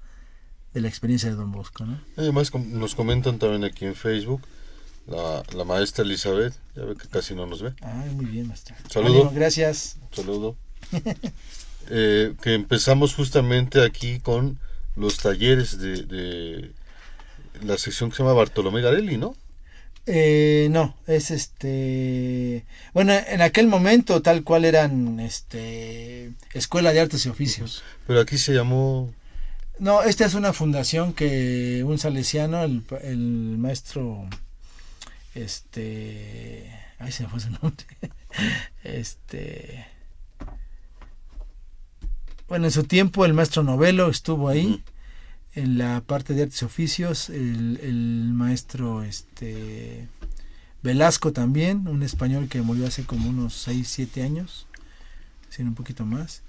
de la experiencia de Don Bosco, ¿no? Además nos comentan también aquí en Facebook la maestra Elizabeth, ya ve que casi no nos ve. Ay, muy bien, maestro. Saludo. Ánimo, gracias. Saludo. Que empezamos justamente aquí con los talleres de la sección que se llama Bartolomé Garelli, ¿no? No, es bueno, en aquel momento tal cual eran Escuela de Artes y Oficios. Pero aquí se llamó... No, esta es una fundación que un salesiano, el maestro, ay, se me fue su nombre. Bueno, en su tiempo el maestro Novelo estuvo ahí. En la parte de artes y oficios, el maestro Velasco también, un español que murió hace como unos 6, 7 años, sino un poquito más.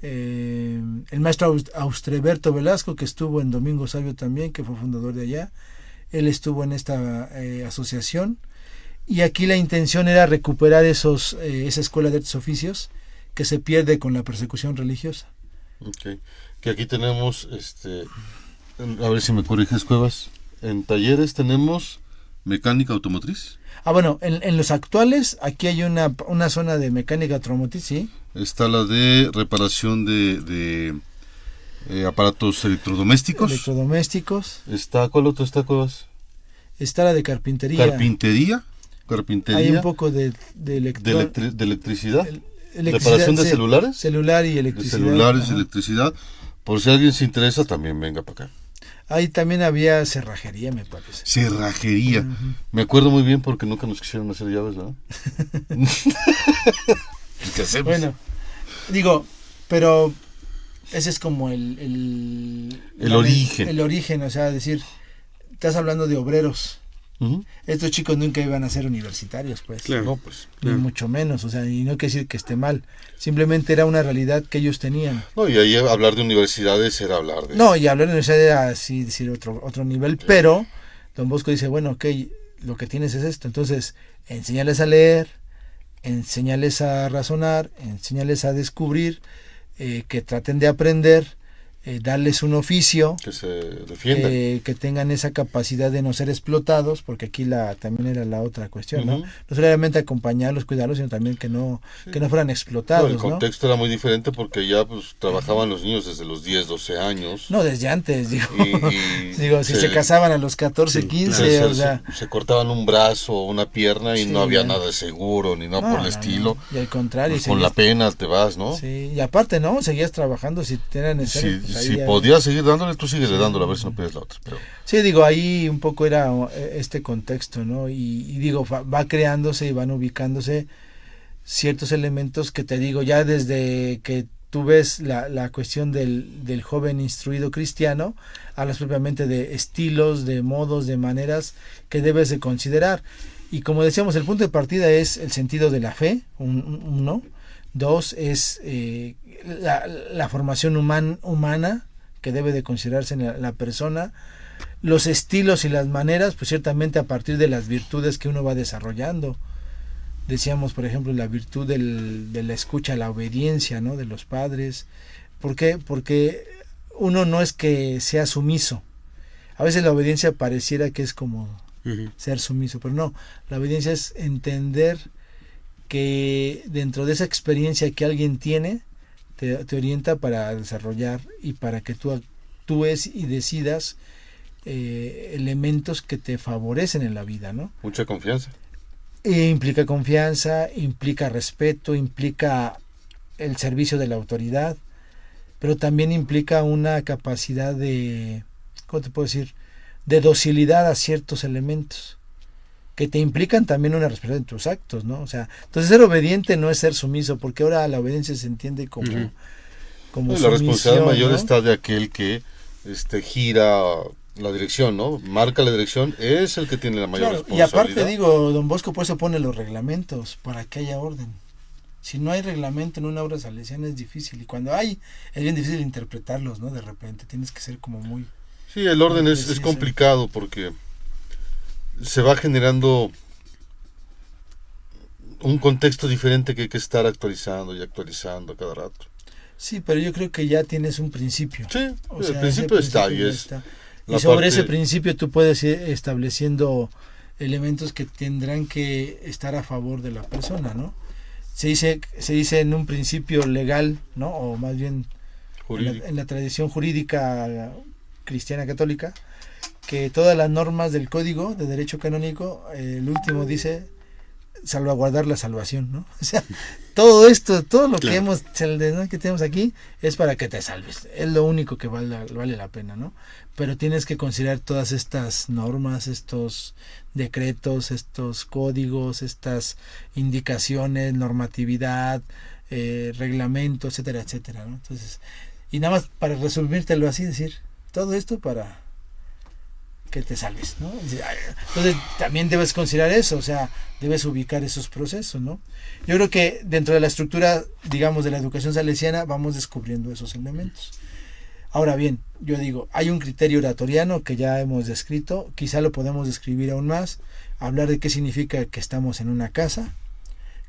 El maestro Austreberto Velasco, que estuvo en Domingo Sabio también, que fue fundador de allá, él estuvo en esta asociación, y aquí la intención era recuperar esa escuela de artes y oficios que se pierde con la persecución religiosa. Okay. Que aquí tenemos, a ver si me corriges, Cuevas, en talleres tenemos mecánica automotriz. Bueno, en los actuales, aquí hay una zona de mecánica automotriz, sí. Está la de reparación de aparatos electrodomésticos. Está, ¿cuál otro está, Cuevas? Está la de carpintería. Carpintería. Hay un poco de electricidad. Electricidad. Reparación de celulares. Celular y electricidad. De celulares, ajá. electricidad. Por si alguien se interesa, también venga para acá. Ahí también había cerrajería, me parece. Cerrajería. Me acuerdo muy bien porque nunca nos quisieron hacer llaves, ¿verdad? ¿Qué hacemos? Bueno, digo, pero ese es como el origen. El origen, o sea, decir, estás hablando de obreros. Estos chicos nunca iban a ser universitarios, pues. Claro. No, pues. Ni mucho menos, o sea, y no quiere decir que esté mal. Simplemente era una realidad que ellos tenían. No, y ahí hablar de universidades era hablar de... No, y hablar de universidad era así, decir otro nivel, sí. Pero Don Bosco dice, bueno, ok, lo que tienes es esto. Entonces, enséñales a leer, enséñales a razonar, enséñales a descubrir, que traten de aprender, darles un oficio, que se defiendan, que tengan esa capacidad de no ser explotados, porque aquí también era la otra cuestión, ¿no? No solamente acompañarlos, cuidarlos, sino también que no fueran explotados. El contexto era muy diferente porque ya pues trabajaban los niños desde los 10, 12 años. No, desde antes, digo. Digo, si se casaban a los 14, 15, claro. o sea... Se cortaban un brazo o una pierna y no había nada de seguro, ni nada por el estilo. Y al contrario. Pues con la pena te vas, ¿no? Sí, y aparte, ¿no? Seguías trabajando si tenían necesario. Si podías seguir dándole, tú sigues dándole, a ver si no pierdes la otra. Pero... Sí, digo, ahí un poco era este contexto, ¿no? Y digo, va creándose y van ubicándose ciertos elementos que te digo, ya desde que tú ves la cuestión del joven instruido cristiano, hablas propiamente de estilos, de modos, de maneras que debes de considerar. Y como decíamos, el punto de partida es el sentido de la fe, uno. Dos, es la formación humana que debe de considerarse en la persona. Los estilos y las maneras, pues ciertamente a partir de las virtudes que uno va desarrollando. Decíamos, por ejemplo, la virtud de la escucha, la obediencia, ¿no? De los padres. ¿Por qué? Porque uno no es que sea sumiso. A veces la obediencia pareciera que es como ser sumiso, pero no. La obediencia es entender que dentro de esa experiencia que alguien tiene, te orienta para desarrollar y para que tú actúes y decidas elementos que te favorecen en la vida, ¿no? Mucha confianza. Implica confianza, implica respeto, implica el servicio de la autoridad, pero también implica una capacidad de, ¿cómo te puedo decir?, de docilidad a ciertos elementos que te implican también una responsabilidad en tus actos, ¿no? O sea, entonces ser obediente no es ser sumiso, porque ahora la obediencia se entiende como la responsabilidad mayor, ¿no? Está de aquel que gira la dirección, ¿no? Marca la dirección, es el que tiene la mayor responsabilidad. Y aparte digo, Don Bosco por eso pone los reglamentos, para que haya orden. Si no hay reglamento en una obra salesiana es difícil, y cuando hay, es bien difícil interpretarlos, ¿no? De repente tienes que ser como muy... Sí, el orden es complicado porque se va generando un contexto diferente que hay que estar actualizando y actualizando cada rato. Sí, pero yo creo que ya tienes un principio. Sí, el principio está. Y sobre ese principio tú puedes ir estableciendo elementos que tendrán que estar a favor de la persona, ¿no? Se dice en un principio legal, ¿no? O más bien en la tradición jurídica cristiana católica, que todas las normas del código de derecho canónico, el último dice salvaguardar la salvación, ¿no? O sea, todo esto, todo lo que que tenemos aquí es para que te salves. Es lo único que vale la pena, ¿no? Pero tienes que considerar todas estas normas, estos decretos, estos códigos, estas indicaciones, normatividad, reglamento, etcétera, etcétera, ¿no? Entonces, y nada más para resumírtelo así, decir, todo esto para que te salves, ¿no? Entonces también debes considerar eso, o sea, debes ubicar esos procesos, ¿no? Yo creo que dentro de la estructura, digamos, de la educación salesiana vamos descubriendo esos elementos. Ahora bien, yo digo, hay un criterio oratoriano que ya hemos descrito, quizá lo podemos describir aún más, hablar de qué significa que estamos en una casa,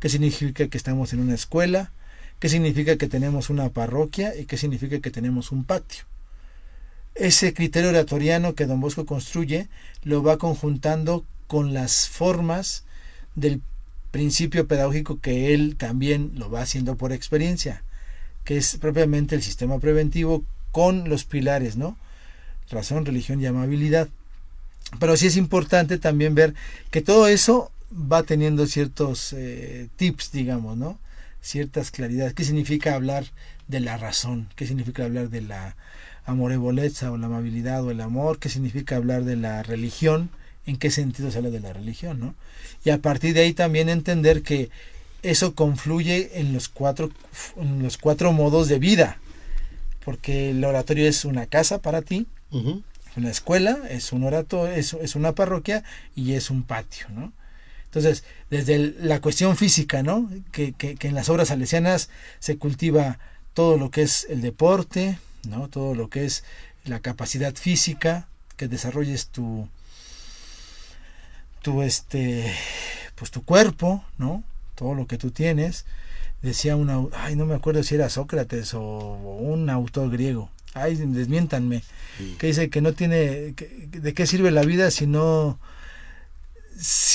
qué significa que estamos en una escuela, qué significa que tenemos una parroquia y qué significa que tenemos un patio. Ese criterio oratoriano que Don Bosco construye lo va conjuntando con las formas del principio pedagógico que él también lo va haciendo por experiencia, que es propiamente el sistema preventivo con los pilares, ¿no? Razón, religión y amabilidad. Pero sí es importante también ver que todo eso va teniendo ciertos tips, digamos, ¿no? Ciertas claridades. ¿Qué significa hablar de la razón? ¿Qué significa hablar de la amorevolezza o la amabilidad o el amor? ¿Qué significa hablar de la religión? ¿En qué sentido se habla de la religión, no? Y a partir de ahí también entender que eso confluye en los cuatro modos de vida, porque el oratorio es una casa para ti, una escuela, es un oratorio, es una parroquia y es un patio, ¿no? Entonces, desde la cuestión física, ¿no? Que en las obras salesianas se cultiva todo lo que es el deporte, ¿no? Todo lo que es la capacidad física, que desarrolles tu cuerpo, ¿no? Todo lo que tú tienes. Decía no me acuerdo si era Sócrates o un autor griego, desmiéntanme, que dice que no tiene, ¿de qué sirve la vida si no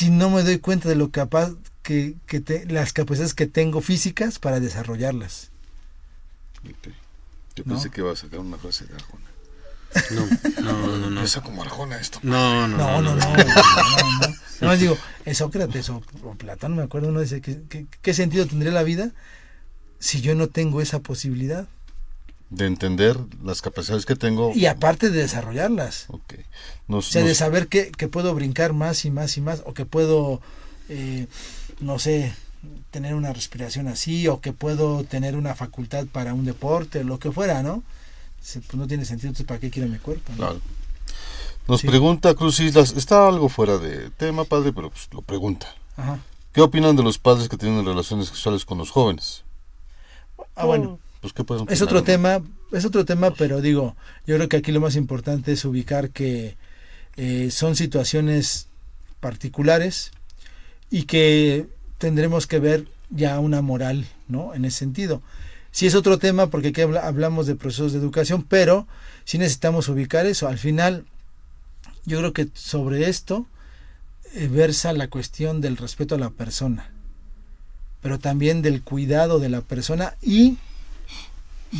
me doy cuenta de lo capaz las capacidades que tengo físicas para desarrollarlas? Okay. Yo pensé que iba a sacar una frase de Arjona. No. Empieza como Arjona esto. No. No, digo, es Sócrates o Platón, me acuerdo, uno dice, ¿qué sentido tendría la vida si yo no tengo esa posibilidad? De entender las capacidades que tengo. Y aparte de desarrollarlas. Okay. De saber que puedo brincar más y más y más, o que puedo, no sé, tener una respiración así, o que puedo tener una facultad para un deporte, lo que fuera, ¿no? Pues no tiene sentido, entonces ¿para qué quiero mi cuerpo, ¿no? Claro. Nos pregunta Cruz Islas, está algo fuera de tema, padre, pero pues lo pregunta. Ajá. ¿Qué opinan de los padres que tienen relaciones sexuales con los jóvenes? Bueno, pues ¿qué pueden es otro tema, pero digo, yo creo que aquí lo más importante es ubicar que son situaciones particulares y que tendremos que ver ya una moral, ¿no? En ese sentido. Sí es otro tema porque aquí hablamos de procesos de educación, pero sí necesitamos ubicar eso. Al final, yo creo que sobre esto versa la cuestión del respeto a la persona, pero también del cuidado de la persona y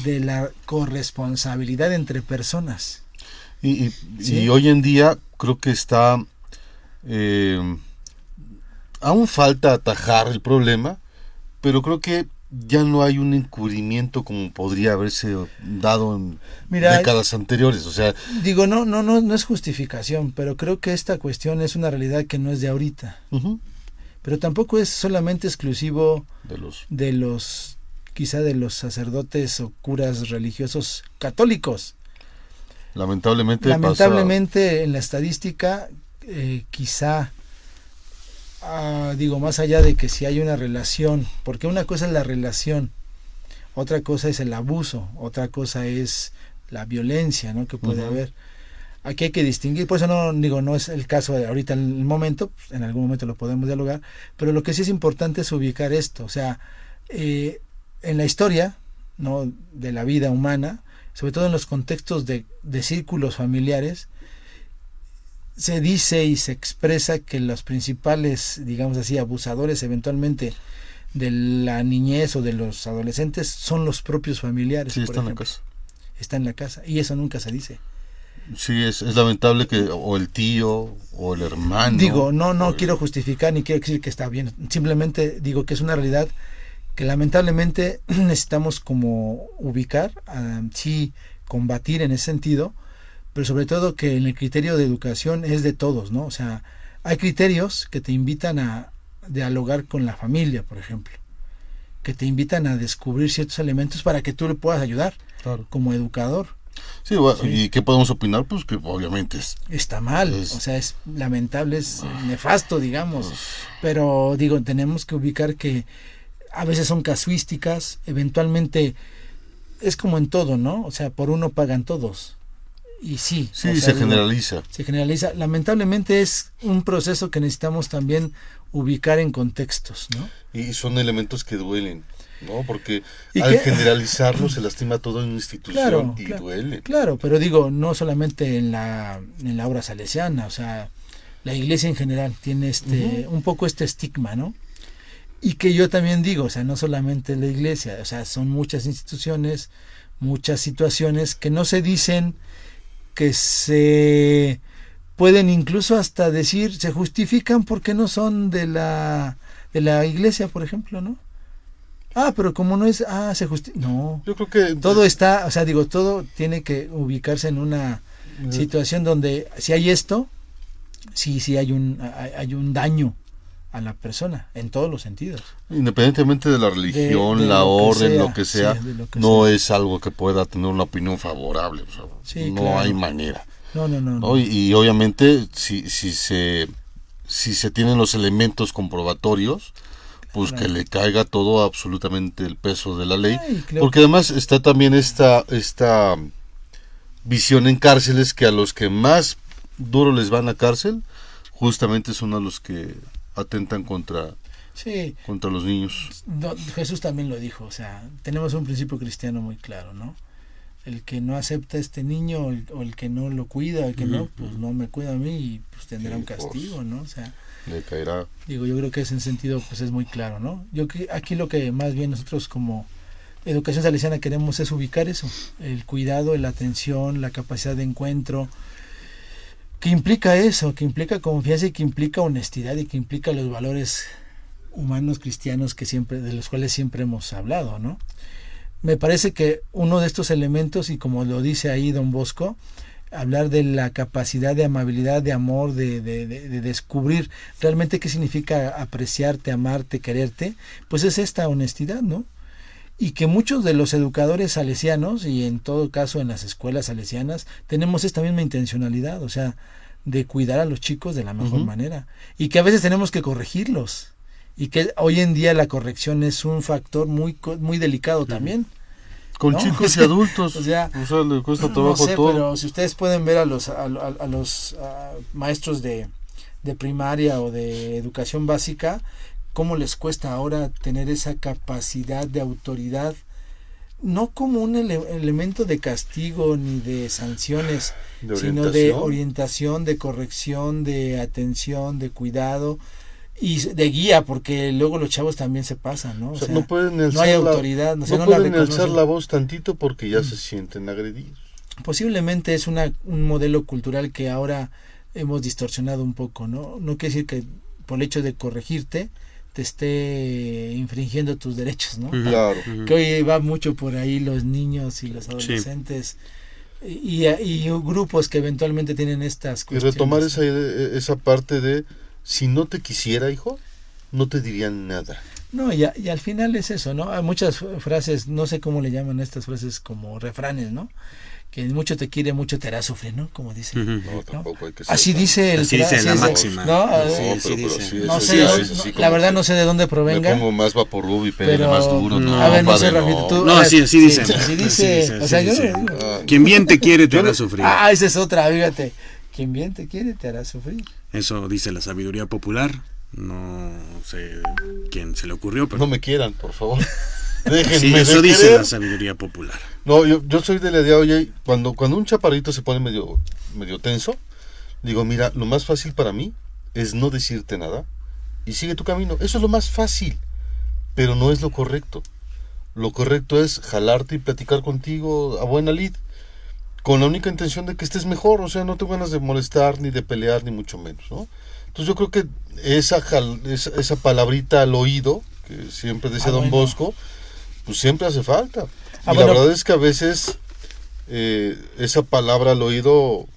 de la corresponsabilidad entre personas. Y ¿Sí? hoy en día creo que está... aún falta atajar el problema, pero creo que ya no hay un encubrimiento como podría haberse dado en décadas anteriores, o sea... Digo, no es justificación, pero creo que esta cuestión es una realidad que no es de ahorita. Pero tampoco es solamente exclusivo de los quizá de los sacerdotes o curas religiosos católicos. Lamentablemente en la estadística, quizá... digo, más allá de que si hay una relación, porque una cosa es la relación, otra cosa es el abuso, otra cosa es la violencia, ¿no? Que puede haber. Aquí hay que distinguir, por eso no es el caso de ahorita en el momento, pues, en algún momento lo podemos dialogar, pero lo que sí es importante es ubicar esto, o sea, en la historia, ¿no? De la vida humana, sobre todo en los contextos de círculos familiares, se dice y se expresa que los principales, digamos así, abusadores eventualmente de la niñez o de los adolescentes son los propios familiares. Sí, por está en la ejemplo. casa. Está en la casa, y eso nunca se dice. Sí, es lamentable que o el tío o el hermano. Digo, no o el- quiero justificar ni quiero decir que está bien, simplemente digo que es una realidad que lamentablemente necesitamos como ubicar, sí, combatir en ese sentido, pero sobre todo que en el criterio de educación es de todos, ¿no? O sea, hay criterios que te invitan a dialogar con la familia, por ejemplo, que te invitan a descubrir ciertos elementos para que tú le puedas ayudar Claro. como educador. Sí, bueno, Sí. ¿y qué podemos opinar? Pues que obviamente es... Está mal, Es- o sea, es lamentable, es nefasto, digamos, pero digo, tenemos que ubicar que a veces son casuísticas, eventualmente es como en todo, ¿no? O sea, por uno pagan todos. Y sí, Sí, o sea, se digo, generaliza. se generaliza. Lamentablemente es un proceso que necesitamos también ubicar en contextos, ¿no? Y son elementos que duelen, ¿no? Porque ¿Y al qué? generalizarlo se lastima toda una institución Claro, y claro. duele. Claro, pero digo, no solamente en la obra salesiana, o sea, la iglesia en general tiene un poco este estigma, ¿no? Y que yo también digo, o sea, no solamente la iglesia, o sea, son muchas instituciones, muchas situaciones que no se dicen, que se pueden incluso hasta decir, se justifican porque no son de la iglesia, por ejemplo, ¿no? Ah, pero como no es, se justifica. No, Yo creo que todo está, o sea, digo, todo tiene que ubicarse en una situación donde si hay esto, sí hay un daño a la persona en todos los sentidos. independientemente de la religión, de la lo que orden, sea, lo que sea, sí, de lo que no sea. es algo que pueda tener una opinión favorable. O sea, Sí, no claro. hay manera. No. ¿No? Y obviamente si se tienen los elementos comprobatorios, pues Claro. que le caiga todo absolutamente el peso de la ley. Ay, creo Porque además está también esta visión en cárceles que a los que más duro les van a cárcel, justamente son a los que atentan contra Sí, los niños. Jesús también lo dijo, o sea, tenemos un principio cristiano muy claro, ¿no? El que no acepta a este niño o el que no lo cuida, el que no, pues no me cuida a mí y pues tendrá Sí, un castigo, ¿no? O sea, Le caerá. digo, yo creo que ese sentido pues es muy claro, ¿no? Aquí lo que más bien nosotros como Educación Salesiana queremos es ubicar eso, el cuidado, la atención, la capacidad de encuentro, que implica eso, que implica confianza y que implica honestidad y que implica los valores humanos cristianos de los cuales siempre hemos hablado, ¿no? Me parece que uno de estos elementos, y como lo dice ahí don Bosco, hablar de la capacidad de amabilidad, de amor, de descubrir realmente qué significa apreciarte, amarte, quererte, pues es esta honestidad, ¿no? Y que muchos de los educadores salesianos, y en todo caso en las escuelas salesianas, tenemos esta misma intencionalidad, o sea, de cuidar a los chicos de la mejor manera, y que a veces tenemos que corregirlos, y que hoy en día la corrección es un factor muy delicado también. Con ¿no? chicos y adultos. O sea, le cuesta no trabajo sé, todo. pero si ustedes pueden ver a los maestros de primaria o de educación básica, cómo les cuesta ahora tener esa capacidad de autoridad, no como un elemento de castigo ni de sanciones, De sino de orientación. orientación, de corrección, de atención, de cuidado y de guía, porque luego los chavos también se pasan, ¿no? O sea, no pueden alzar no hay la- autoridad, o sea, no no la pueden alzar reconocen. la voz tantito porque ya se sienten agredidos. Posiblemente es un modelo cultural que ahora hemos distorsionado un poco, ¿no? No quiere decir que por el hecho de corregirte te esté infringiendo tus derechos, ¿no? Claro. Que hoy va mucho por ahí los niños y los adolescentes y grupos que eventualmente tienen estas Y cuestiones. retomar esa parte de, si no te quisiera, hijo, no te dirían nada. No, y al final es eso, ¿no? Hay muchas frases, no sé cómo le llaman a estas frases, como refranes, ¿no? Que mucho te quiere, mucho te hará sufrir, ¿no? Como dice. No, tampoco hay que ser Así tan- dice Así dice la es- máxima. ¿no? Sí, pero dice. sí, No eso sé, sí, no- sí, sí, la como verdad que no sé de dónde me provenga. pongo más vaporub y pégale Pero- más duro. No, a ver, no sé, padre, Rafito, tú. No, a ver, sí, así dice. Así Así dice. dice, O sea, así yo dice. no digo. Quien bien te quiere te hará sufrir. Esa es otra, fíjate. Quien bien te quiere te hará sufrir. Eso dice la sabiduría popular. No sé quién se le ocurrió, pero No me quieran, por favor. Déjenme sí, de eso dice querer. la sabiduría popular. No, yo soy de la idea, oye, cuando un chaparrito se pone medio tenso, Digo, mira, lo más fácil para mí es no decirte nada y sigue tu camino. Eso es lo más fácil, pero no es lo correcto. Lo correcto es jalarte y platicar contigo a buena lid, con la única intención de que estés mejor, o sea, no tengo ganas de molestar, ni de pelear, ni mucho menos, ¿no? Entonces yo creo que esa palabrita al oído, que siempre decía Don Bosco, pues siempre hace falta. Y la verdad es que a veces esa palabra al oído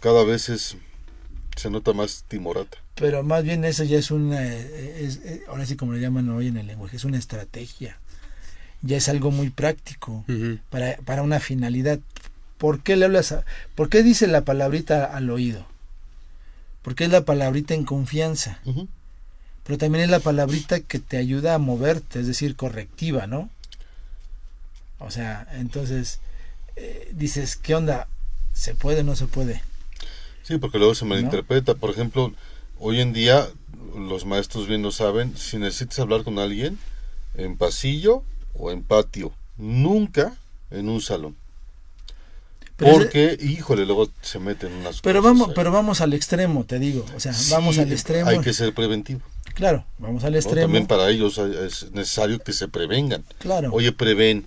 cada vez se nota más timorata. Pero más bien eso ya es ahora sí como le llaman hoy en el lenguaje, es una estrategia. Ya es algo muy práctico para una finalidad. ¿Por qué le hablas por qué dice la palabrita al oído? Porque es la palabrita en confianza. Pero también es la palabrita que te ayuda a moverte, es decir, correctiva, ¿no? O sea, entonces dices, ¿qué onda? ¿Se puede o no se puede? Sí, porque luego se malinterpreta. Por ejemplo, hoy en día, los maestros bien lo saben, si necesitas hablar con alguien, en pasillo o en patio, nunca en un salón. Porque, híjole, luego se meten unas pero cosas. Pero vamos al extremo, te digo. O sea, Sí, vamos al extremo. Hay que ser preventivo. Claro, vamos al extremo. También para ellos es necesario que se prevengan. Claro. Oye, prevén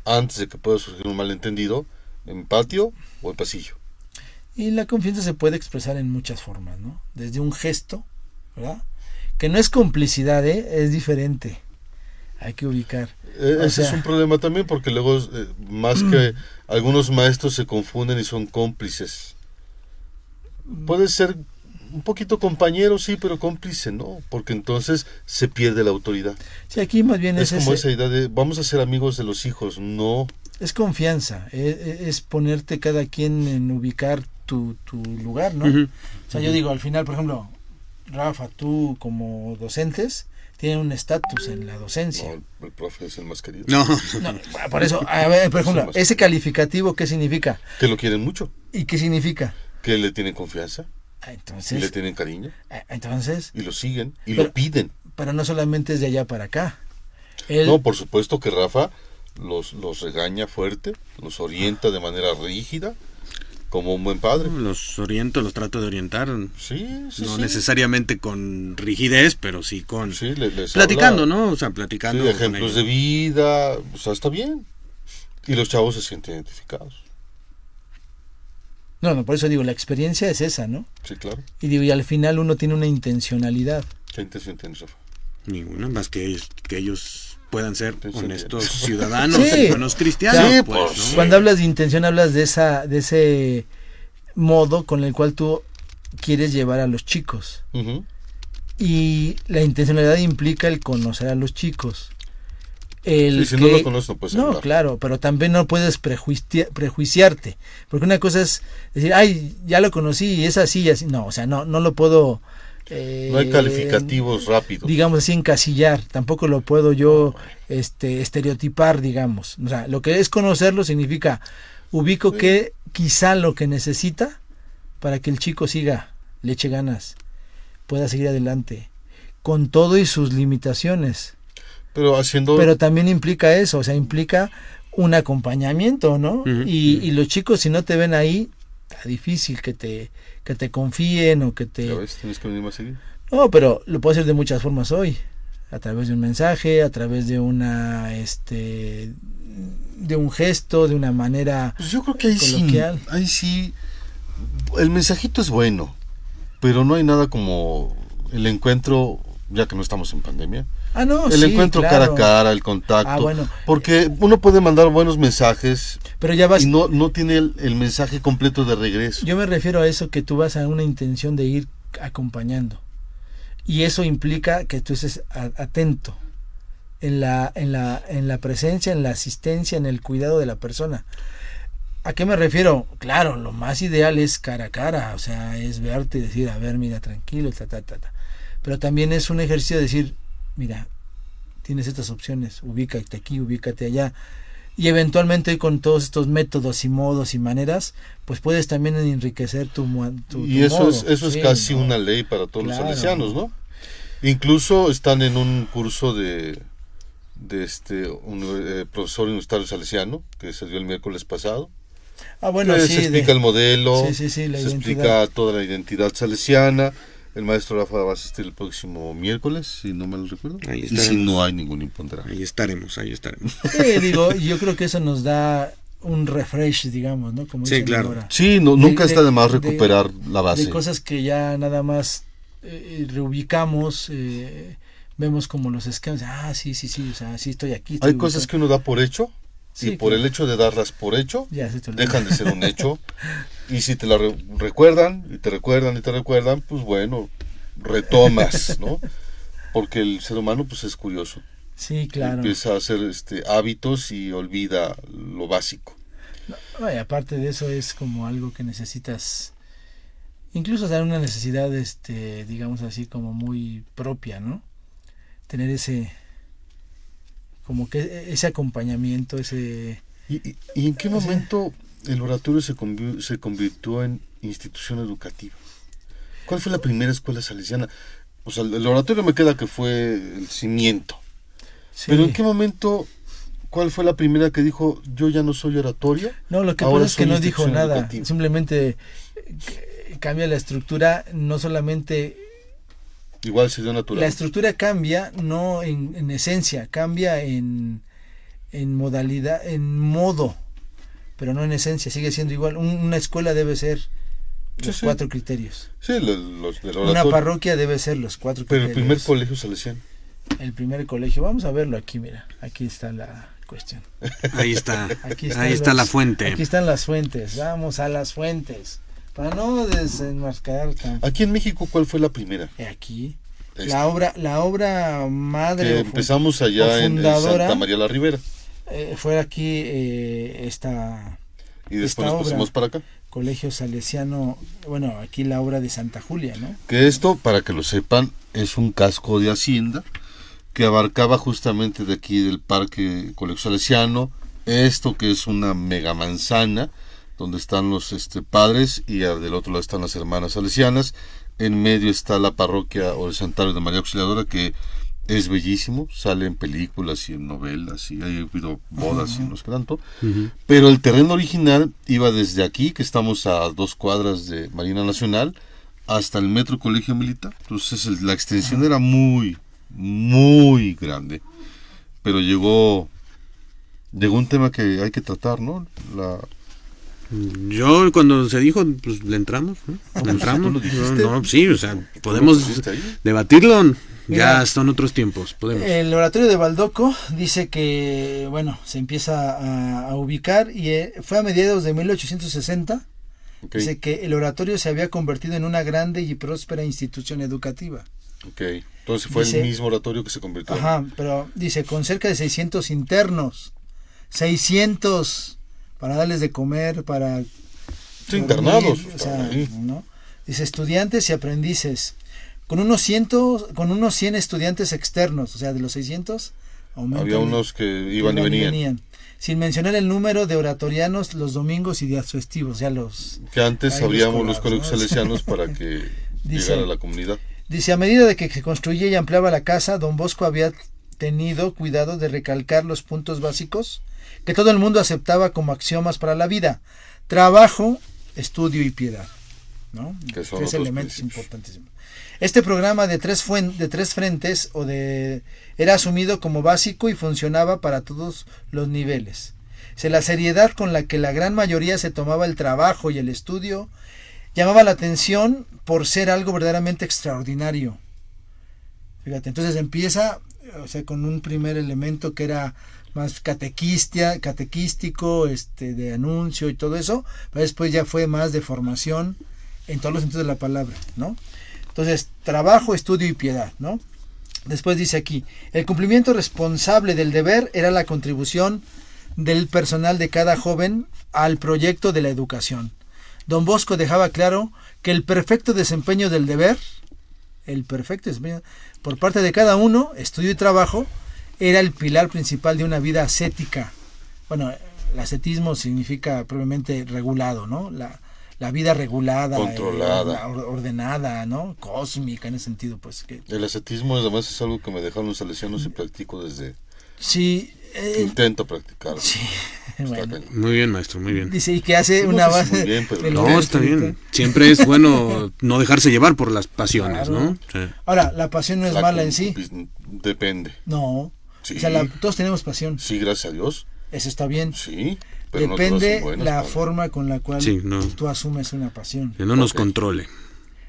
antes de que pueda surgir un malentendido en patio o en pasillo. Y la confianza se puede expresar en muchas formas, ¿no? Desde un gesto, ¿verdad? Que no es complicidad, es diferente. Hay que ubicar. Ese es un problema también, porque luego, más que algunos maestros se confunden y son cómplices. Puede ser un poquito compañero, sí, pero cómplice, ¿no? Porque entonces se pierde la autoridad. Sí, aquí más bien es como esa idea de vamos a ser amigos de los hijos, no. Es confianza, es ponerte cada quien en ubicar tu lugar, ¿no? O sea, yo digo, al final, por ejemplo, Rafa, tú como docentes, tienen un estatus en la docencia. No, el profe es el más querido. No, por eso, a ver, por ejemplo, ese calificativo, ¿qué significa? Que lo quieren mucho. ¿Y qué significa? Que le tienen confianza. Entonces, y le tienen cariño. Entonces. Y lo siguen, y lo piden. Pero no solamente es de allá para acá. No, por supuesto que Rafa los regaña fuerte, los orienta de manera rígida, como un buen padre. Los oriento, los trato de orientar. Sí, no necesariamente con rigidez, pero sí con... Sí, les platicando, habla, ¿no? O sea, platicando. Sí, ejemplos de vida, o sea, está bien. Y los chavos se sienten identificados. No, por eso digo, la experiencia es esa, ¿no? Sí, claro. Y digo, y al final uno tiene una intencionalidad. ¿Qué intención tienes, Rafa? Ninguna, más que ellos puedan ser honestos ciudadanos, buenos cristianos. Sí, pues, ¿no? Cuando hablas de intención, hablas de ese modo con el cual tú quieres llevar a los chicos. Y la intencionalidad implica el conocer a los chicos. Si no lo conoces no puedes hablar. No, claro, pero también no puedes prejuiciarte, porque una cosa es decir, ay, ya lo conocí y es así y así. No, o sea, no lo puedo no hay calificativos rápidos, digamos así, encasillar. Tampoco lo puedo yo estereotipar, digamos. O sea, lo que es conocerlo significa ubico que quizá lo que necesita para que el chico siga, le eche ganas, pueda seguir adelante con todo y sus limitaciones. Pero también implica eso, o sea, implica un acompañamiento, ¿no? Y los chicos, si no te ven ahí, está difícil que te confíen o que te... ¿Ya ves? ¿Tienes que venir más seguido? No, pero lo puedo hacer de muchas formas hoy. A través de un mensaje, a través de una, de un gesto, de una manera pues yo creo que coloquial. Ahí sí, el mensajito es bueno, pero no hay nada como el encuentro, ya que no estamos en pandemia. El encuentro cara a cara, el contacto. Bueno, porque uno puede mandar buenos mensajes, pero ya vas, y no tiene el mensaje completo de regreso. Yo me refiero a eso, que tú vas a una intención de ir acompañando. Y eso implica que tú estés atento en la presencia, en la asistencia, en el cuidado de la persona. ¿A qué me refiero? Claro, lo más ideal es cara a cara, o sea, es verte y decir, a ver, mira, tranquilo, Pero también es un ejercicio de decir, mira, tienes estas opciones, ubícate aquí, ubícate allá. Y eventualmente con todos estos métodos y modos y maneras, pues puedes también enriquecer tu y eso modo. Eso es casi una ley para todos los salesianos, ¿no? Incluso están en un curso de un profesor universitario salesiano que se dio el miércoles pasado, Bueno, se sí. explica el modelo, Sí, la se identidad. explica toda la identidad salesiana. El maestro Rafa va a asistir el próximo miércoles, si no me lo recuerdo. Ahí Y estaremos. si no hay ningún imponderable. Ahí estaremos. Sí, digo, yo creo que eso nos da un refresh, digamos, ¿no? Como Sí, dicen claro. ahora. Sí, nunca está de más recuperar la base. De cosas que ya nada más reubicamos, vemos como los esquemas. Sí, o sea, sí estoy aquí. Hay cosas que uno da por hecho, Sí, y por claro. el hecho de darlas por hecho, Ya se te olvida. dejan de ser un hecho. Y si te la recuerdan, y te recuerdan, pues bueno, retomas, ¿no? Porque el ser humano pues es curioso. Sí, claro. Empieza a hacer hábitos y olvida lo básico. No, y aparte de eso es como algo que necesitas, incluso dar una necesidad, digamos así, como muy propia, ¿no? Tener como que ese acompañamiento, ese... ¿Y en qué momento el oratorio se convirtió en institución educativa? ¿Cuál fue la primera escuela salesiana? O sea, el oratorio me queda que fue el cimiento. Sí. Pero ¿en qué momento, cuál fue la primera que dijo, yo ya no soy oratorio? No, lo que ahora pasa es que soy no dijo institución nada, educativa"? simplemente cambia la estructura, no solamente... Igual se dio natural. La estructura cambia, no en esencia, cambia en modalidad, en modo, pero no en esencia, sigue siendo igual. Una escuela debe ser los Sí. 4 criterios. Sí, los del oratorio. Una parroquia debe ser los 4 Pero criterios. el primer colegio salesiano. El primer colegio, vamos a verlo aquí, mira, aquí está la cuestión. Ahí está. Aquí Ahí está la fuente. Aquí están las fuentes, vamos a las fuentes, para no desenmascarar tanto. Aquí en México, ¿cuál fue la primera? Aquí, Esta. la obra madre Que o empezamos o allá en fundadora, Santa María la Ribera. fue aquí esta Y después esta nos pusimos obra. para acá. Colegio Salesiano, bueno, aquí la obra de Santa Julia, ¿no? Que esto, para que lo sepan, es un casco de hacienda que abarcaba justamente de aquí del Parque Colegio Salesiano, esto que es una mega manzana, donde están los padres y del otro lado están las hermanas salesianas, en medio está la parroquia o el santuario de María Auxiliadora, que es bellísimo, sale en películas y en novelas y hay habido bodas y no sé qué tanto, pero el terreno original iba desde aquí, que estamos a 2 cuadras de Marina Nacional, hasta el Metro Colegio Militar. Entonces la extensión era muy, muy grande, pero llegó un tema que hay que tratar, ¿no? Yo cuando se dijo, pues le entramos, ¿no? Le entramos. ¿Tú lo dijiste? No, sí, o sea, podemos pusiste ahí? debatirlo. Mira, Ya son otros tiempos, podemos. El oratorio de Baldoco dice que, bueno, se empieza a ubicar y fue a mediados de 1860. Ok, Dice que el oratorio se había convertido en una grande y próspera institución educativa. ok. Entonces fue Dice- el mismo oratorio que se convirtió. Ajá, pero dice, con cerca de 600 internos, 600 para darles de comer, para... Sí, dormir, internados. o sea, ahí. ¿no? Dice, estudiantes y aprendices, con unos 100 estudiantes externos, o sea, de los 600, aumentan. Había unos que iban y venían. Sin mencionar el número de oratorianos los domingos y días festivos, ya los... Que antes Ahí los abríamos los colados, colegios ¿no? salesianos para que Dice- llegara a la comunidad. Dice, a medida de que se construía y ampliaba la casa, don Bosco había tenido cuidado de recalcar los puntos básicos que todo el mundo aceptaba como axiomas para la vida: trabajo, estudio y piedad, ¿no? Que son 3 otros elementos principios. importantísimos. Este programa de tres frentes era asumido como básico y funcionaba para todos los niveles. La seriedad con la que la gran mayoría se tomaba el trabajo y el estudio llamaba la atención por ser algo verdaderamente extraordinario. Fíjate, entonces empieza, o sea, con un primer elemento que era más catequístico, de anuncio y todo eso, pero después ya fue más de formación en todos los sentidos de la palabra, ¿no? Entonces, trabajo, estudio y piedad, ¿no? Después dice aquí, el cumplimiento responsable del deber era la contribución del personal de cada joven al proyecto de la educación. Don Bosco dejaba claro que el perfecto desempeño del deber, por parte de cada uno, estudio y trabajo, era el pilar principal de una vida ascética. Bueno, el ascetismo significa probablemente regulado, ¿no? La vida regulada, Controlada. ordenada, ¿no? Cósmica en ese sentido, pues. El ascetismo además es algo que me dejaron los salesianos y practico desde... Sí, Intento practicar. Sí, bueno. Muy bien, maestro, muy bien. Dice, y que hace No una sé si base... muy bien, pero del No, nivel está espiritual. bien. Siempre es bueno no dejarse llevar por las pasiones, Claro. ¿no? Sí. Ahora, la pasión no es mala en sí. Depende. No. Sí. O sea, todos tenemos pasión. Sí, gracias a Dios. Eso está bien. Sí. Pero no Depende todas son buenas, la padre. forma con la cual Sí, no. tú asumes una pasión. Que no nos Ok. controle.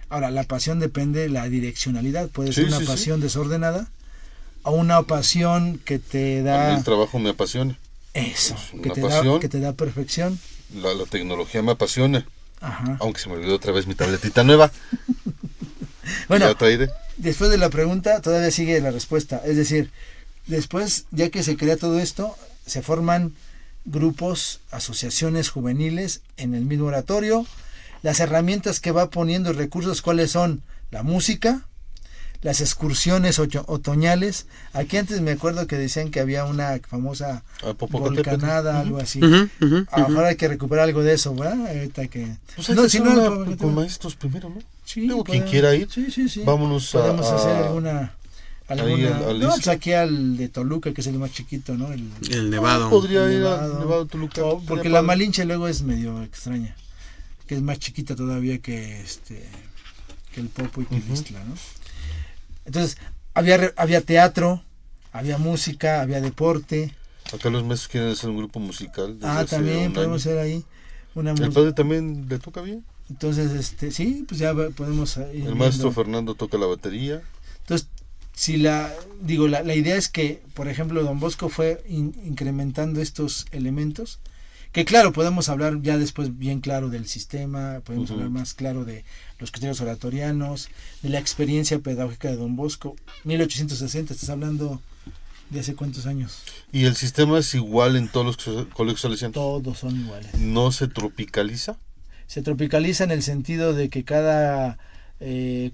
Ahora, la pasión depende de la direccionalidad. Puede Sí, ser una sí, sí. pasión desordenada o una pasión que te A mí da el trabajo me apasiona. eso, Es que una te pasión. que te da perfección. La tecnología me apasiona. Ajá. Aunque se me olvidó otra vez mi tabletita nueva. Bueno, Ya traeré. después de la pregunta todavía sigue la respuesta. Es decir, después, ya que se crea todo esto, se forman grupos, asociaciones juveniles en el mismo oratorio. Las herramientas que va poniendo y recursos, ¿cuáles son? La música, las excursiones otoñales. Aquí antes me acuerdo que decían que había una famosa Popocatépetl. volcanada, algo así. Ujú, ujú, Ahora hay que recuperar algo de eso, ¿verdad? Ahorita que... Pues hay que si hacer no, una el Popocatépetl. con maestros primero, ¿no? Sí, Digo, quien podemos- quiera ir, Sí, sí, sí. vámonos Podemos a- hacer alguna al no, Isla. pues aquí al de Toluca, que es el más chiquito, ¿no? El Nevado. Podría El ir Nevado. al Nevado de Toluca. O- porque Estaría la padre. Malinche luego es medio extraña, que es más chiquita todavía que que el Popo y que el Ixtla, ¿no? Entonces, había teatro, había música, había deporte. Acá los maestros quieren hacer un grupo musical. desde hace También un podemos año. hacer ahí una El música. padre también le toca bien. Entonces, sí, pues ya podemos ir El maestro viendo. Fernando toca la batería. Entonces, si la idea es que, por ejemplo, Don Bosco fue incrementando estos elementos, que claro, podemos hablar ya después bien claro del sistema, podemos hablar más claro de los criterios oratorianos, de la experiencia pedagógica de Don Bosco. 1860, estás hablando de hace cuántos años. Y el sistema es igual en todos los colegios salesianos. Todos son iguales. No se tropicaliza. Se tropicaliza en el sentido de que cada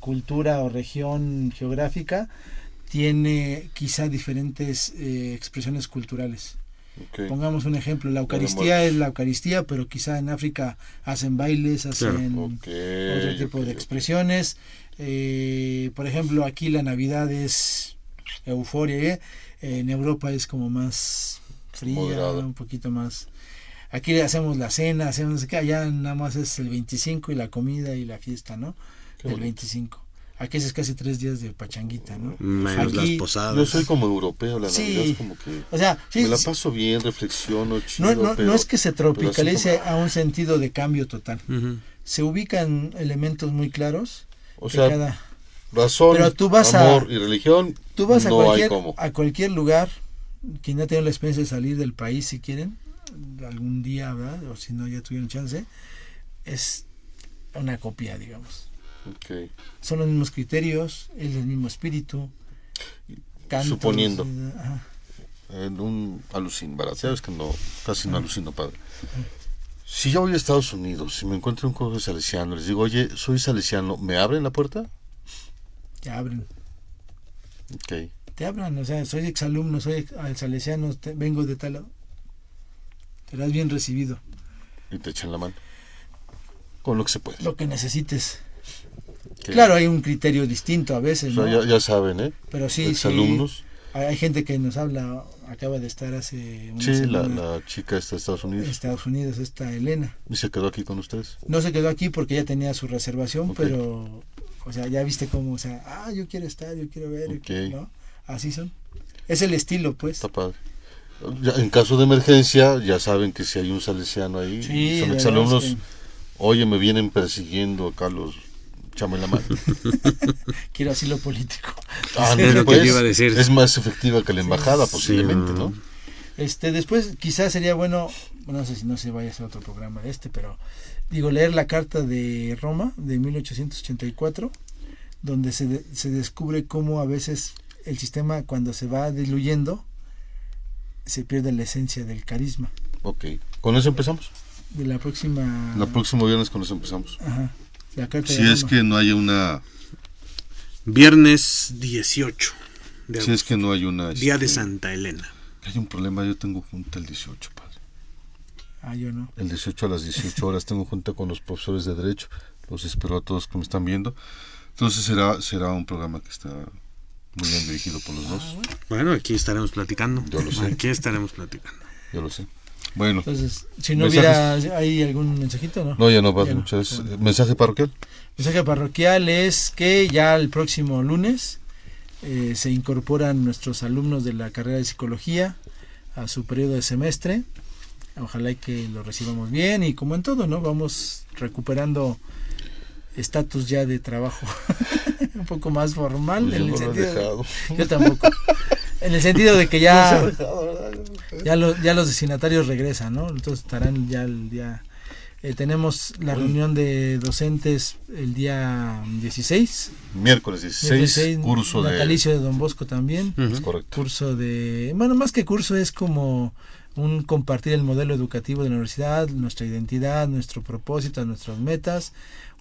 cultura o región geográfica tiene quizá diferentes expresiones culturales. Okay. Pongamos un ejemplo, la Eucaristía es la Eucaristía, pero quizá en África hacen bailes, hacen otro tipo de expresiones. Por ejemplo, aquí la Navidad es euforia, en Europa es como más fría, moderada, un poquito más. Aquí hacemos la cena, hacemos que allá nada más es el 25 y la comida y la fiesta, ¿no? Qué El bonito. 25. Aquí es casi 3 días de pachanguita, ¿no? Menos Aquí- las posadas. Yo soy como europeo, la Sí. Navidad es como que O sea, sí, me la sí, paso bien, reflexiono, chido, no pero es que se pero así tropicalice a un sentido de cambio total. Ujú. Se ubican elementos muy claros. o que sea, cada- razón, Pero tú vas amor y religión, tú vas no hay como. a cualquier lugar, quien no tenga la experiencia de salir del país, si quieren, algún día, ¿verdad? O si no, ya tuvieron chance, es una copia, digamos. Okay. Son los mismos criterios, es el mismo espíritu. Cantos, Suponiendo. ajá. En un alucin, ¿verdad? Sabes que no, casi no alucino, padre. Si yo voy a Estados Unidos y me encuentro un colegio salesiano, les digo, oye, soy salesiano, ¿me abren la puerta? Te abren. Ok. Te abran, o sea, soy exalumno, soy salesiano, vengo de tal lado. Serás bien recibido. Y te echan la mano. Con lo que se puede. Lo que necesites. Ok. Claro, hay un criterio distinto a veces, O sea, ¿no? ya saben, ¿eh? Pero sí, Exalumnos. Hay gente que nos habla, acaba de estar hace una Sí, semana la chica está de Estados en Unidos. Estados Unidos, esta Elena. Y se quedó aquí con ustedes. No se quedó aquí porque ya tenía su reservación, Ok. pero, o sea, ya viste cómo, o sea, yo quiero estar, yo quiero ver, Ok. ¿no? Así son. Es el estilo, pues. Está padre. Ya, en caso de emergencia, ya saben que si hay un salesiano ahí, Sí, son de exalumnos, verdad es oye, me vienen persiguiendo acá los chame la mano. quiero asilo político. Es lo que pues, yo iba a decir. es más efectiva que la embajada, posiblemente, ¿no? Después quizás sería bueno, no sé si no se vaya a hacer otro programa de pero digo, leer la carta de Roma de 1884, donde se descubre cómo a veces el sistema, cuando se va diluyendo, se pierde la esencia del carisma. Ok, con eso empezamos. De la próxima... El próximo viernes con eso empezamos. Ajá, la carta Si de es Roma. que no haya una... Viernes 18 de Si es que no hay una... Día de Santa Elena. Hay un problema, yo tengo junta el 18, padre. Yo no. El 18 a las 18 horas tengo junta con los profesores de Derecho. Los espero a todos que me están viendo. Entonces será un programa que está muy bien dirigido por los dos. Bueno, aquí estaremos platicando. Yo lo sé. Aquí estaremos platicando. Yo lo sé. Bueno. Entonces, si no ¿Mensajes? hubiera ¿hay algún mensajito, no? No, ya no, Ya no. muchas Bueno. ¿Mensaje parroquial? El mensaje parroquial es que ya el próximo lunes se incorporan nuestros alumnos de la carrera de psicología a su periodo de semestre. Ojalá y que lo recibamos bien y como en todo, ¿no? Vamos recuperando estatus ya de trabajo un poco más formal. Yo En el no lo he sentido de- dejado. yo tampoco. En el sentido de que ya los destinatarios regresan, ¿no? Entonces estarán ya el día... tenemos la reunión de docentes el día 16. Miércoles 16, curso natalicio de Don Bosco también. Es correcto. Curso de... Bueno, más que curso es como un compartir el modelo educativo de la universidad, nuestra identidad, nuestro propósito, nuestras metas,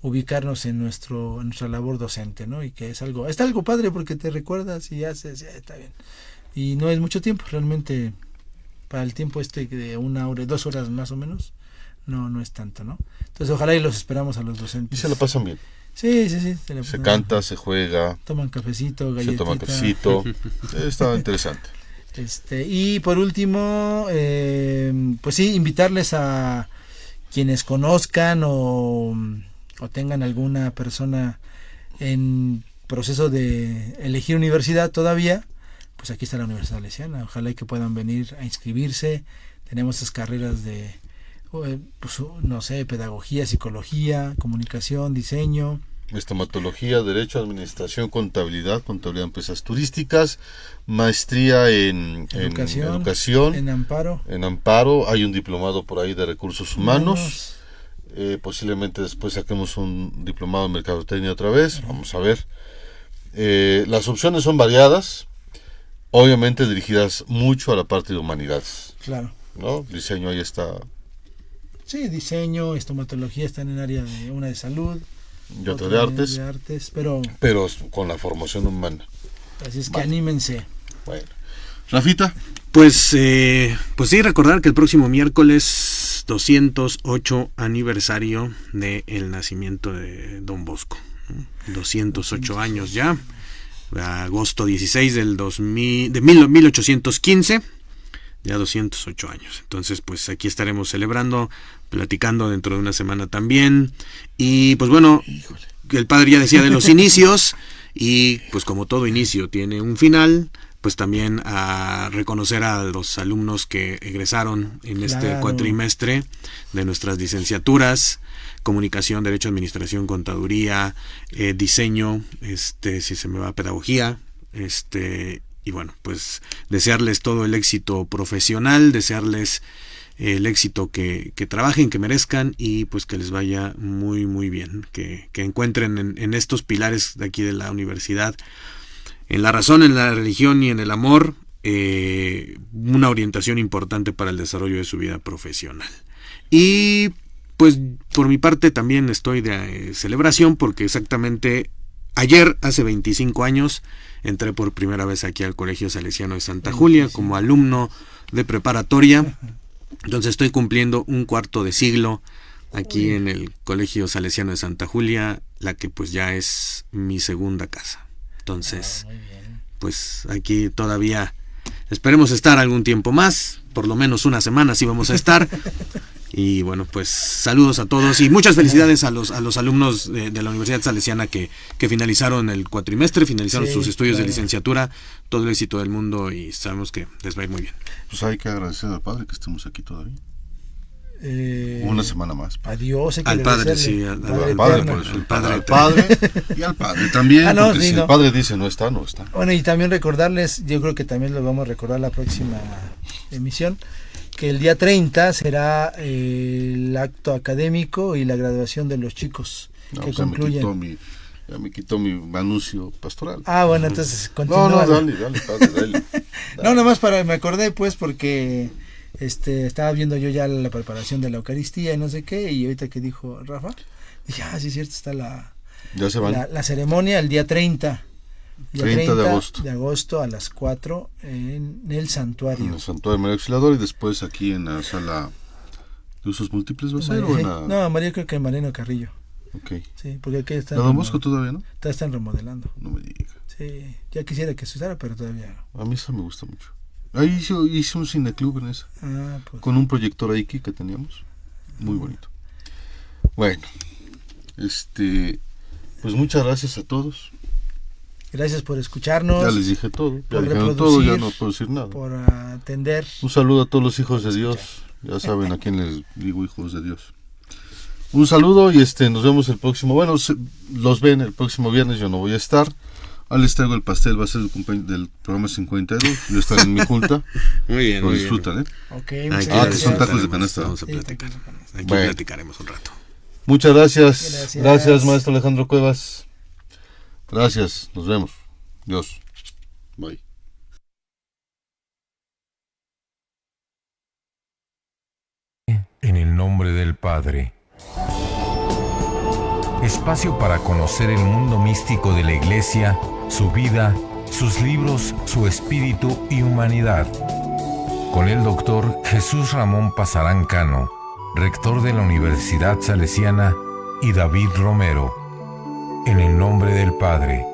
ubicarnos en nuestra labor docente, ¿no? Y que es algo padre porque te recuerdas y haces, ya está bien. Y no es mucho tiempo, realmente para el tiempo de 1 hora, 2 horas más o menos, no es tanto, ¿no? Entonces ojalá y los esperamos a los Y docentes. se la pasan bien. Sí. Se canta, se juega, Toman cafecito, se galletita. toma cafecito. Está interesante. Y por último, pues sí, invitarles a quienes conozcan o tengan alguna persona en proceso de elegir universidad todavía, pues aquí está la Universidad Salesiana. Ojalá y que puedan venir a inscribirse. Tenemos esas carreras de, pues, no sé, pedagogía, psicología, comunicación, diseño. Estomatología, Derecho, Administración, Contabilidad de Empresas Turísticas, maestría en educación, en amparo. En amparo, hay un diplomado por ahí de recursos humanos. Posiblemente después saquemos un diplomado en mercadotecnia otra vez, vamos a ver. Las opciones son variadas, obviamente dirigidas mucho a la parte de humanidades. Claro. ¿No? Diseño ahí está. Sí, diseño, estomatología están en área de una de salud. Y otra de artes. Pero con la formación humana. así es que anímense. Bueno. Rafita. Pues sí, recordar que el próximo miércoles 208 aniversario del nacimiento de Don Bosco. 208 años ya. Agosto 16 de 1815. Ya 208 años. Entonces, pues aquí estaremos celebrando, platicando dentro de una semana también. Y pues bueno, el padre ya decía de los inicios. Y pues como todo inicio tiene un final, pues también a reconocer a los alumnos que egresaron en este cuatrimestre de nuestras licenciaturas, comunicación, derecho, administración, contaduría, diseño, si se me va, pedagogía, y bueno, pues desearles todo el éxito profesional, desearles el éxito que trabajen, que merezcan y pues que les vaya muy muy bien, que encuentren en estos pilares de aquí de la universidad, en la razón, en la religión y en el amor, una orientación importante para el desarrollo de su vida profesional. Y pues por mi parte también estoy de celebración porque exactamente ayer, hace 25 años, entré por primera vez aquí al Colegio Salesiano de Santa Julia como alumno de preparatoria. Entonces estoy cumpliendo un cuarto de siglo aquí en el Colegio Salesiano de Santa Julia, la que pues ya es mi segunda casa. Entonces, pues aquí todavía esperemos estar algún tiempo más, por lo menos una semana sí vamos a estar. Y bueno, pues saludos a todos y muchas felicidades a los alumnos de la Universidad Salesiana que finalizaron el cuatrimestre, finalizaron sus estudios de licenciatura, todo el éxito del mundo y sabemos que les va a ir muy bien. Pues hay que agradecer al padre que estemos aquí todavía. Una semana más. Adiós. Al padre, sí, al padre, por eso, al padre y al padre también, porque si el padre dice no está, no está. Bueno, y también recordarles, yo creo que también lo vamos a recordar la próxima emisión, que el día 30 será el acto académico y la graduación de los chicos que concluyen. Ya me quitó mi anuncio pastoral. Bueno, entonces continúa. No, dale, padre, dale. No, nomás me acordé pues porque estaba viendo yo ya la preparación de la Eucaristía y no sé qué, y ahorita que dijo Rafa, dije, sí es cierto, está ya se van. La ceremonia el día 30. 30 de agosto a las 4 en el santuario. En el santuario María Auxiliadora y después aquí en la sala de usos múltiples va a ser. No, María, creo que Mariano Carrillo. Ok. Sí, porque aquí está. ¿La Don Bosco todavía no? Están remodelando. No me diga. Sí, ya quisiera que se usara, pero todavía no. A mí esa me gusta mucho. Ahí hice un cineclub en esa. Pues. Con un proyector Aiki que teníamos. Muy bonito. Bueno, pues muchas gracias a todos. Gracias por escucharnos. Ya les dije todo. Ya por dijeron todo, ya no puedo decir nada. Por atender. Un saludo a todos los hijos de Dios. Ya saben a quién les digo hijos de Dios. Un saludo y nos vemos el próximo. Bueno, los ven el próximo viernes, yo no voy a estar. Les traigo el pastel, va a ser el cumpleaños del programa 52. Yo estaré en mi junta. Muy bien. Lo muy disfrutan, bien. Ok, que son tacos de canasta. Vamos a platicar. Aquí Bueno. platicaremos un rato. Muchas gracias. Gracias, maestro Alejandro Cuevas. Gracias. Nos vemos. Dios. Bye. En el nombre del Padre. Espacio para conocer el mundo místico de la Iglesia, su vida, sus libros, su espíritu y humanidad. Con el doctor Jesús Ramón Pasarán Cano, rector de la Universidad Salesiana, y David Romero. En el nombre del Padre,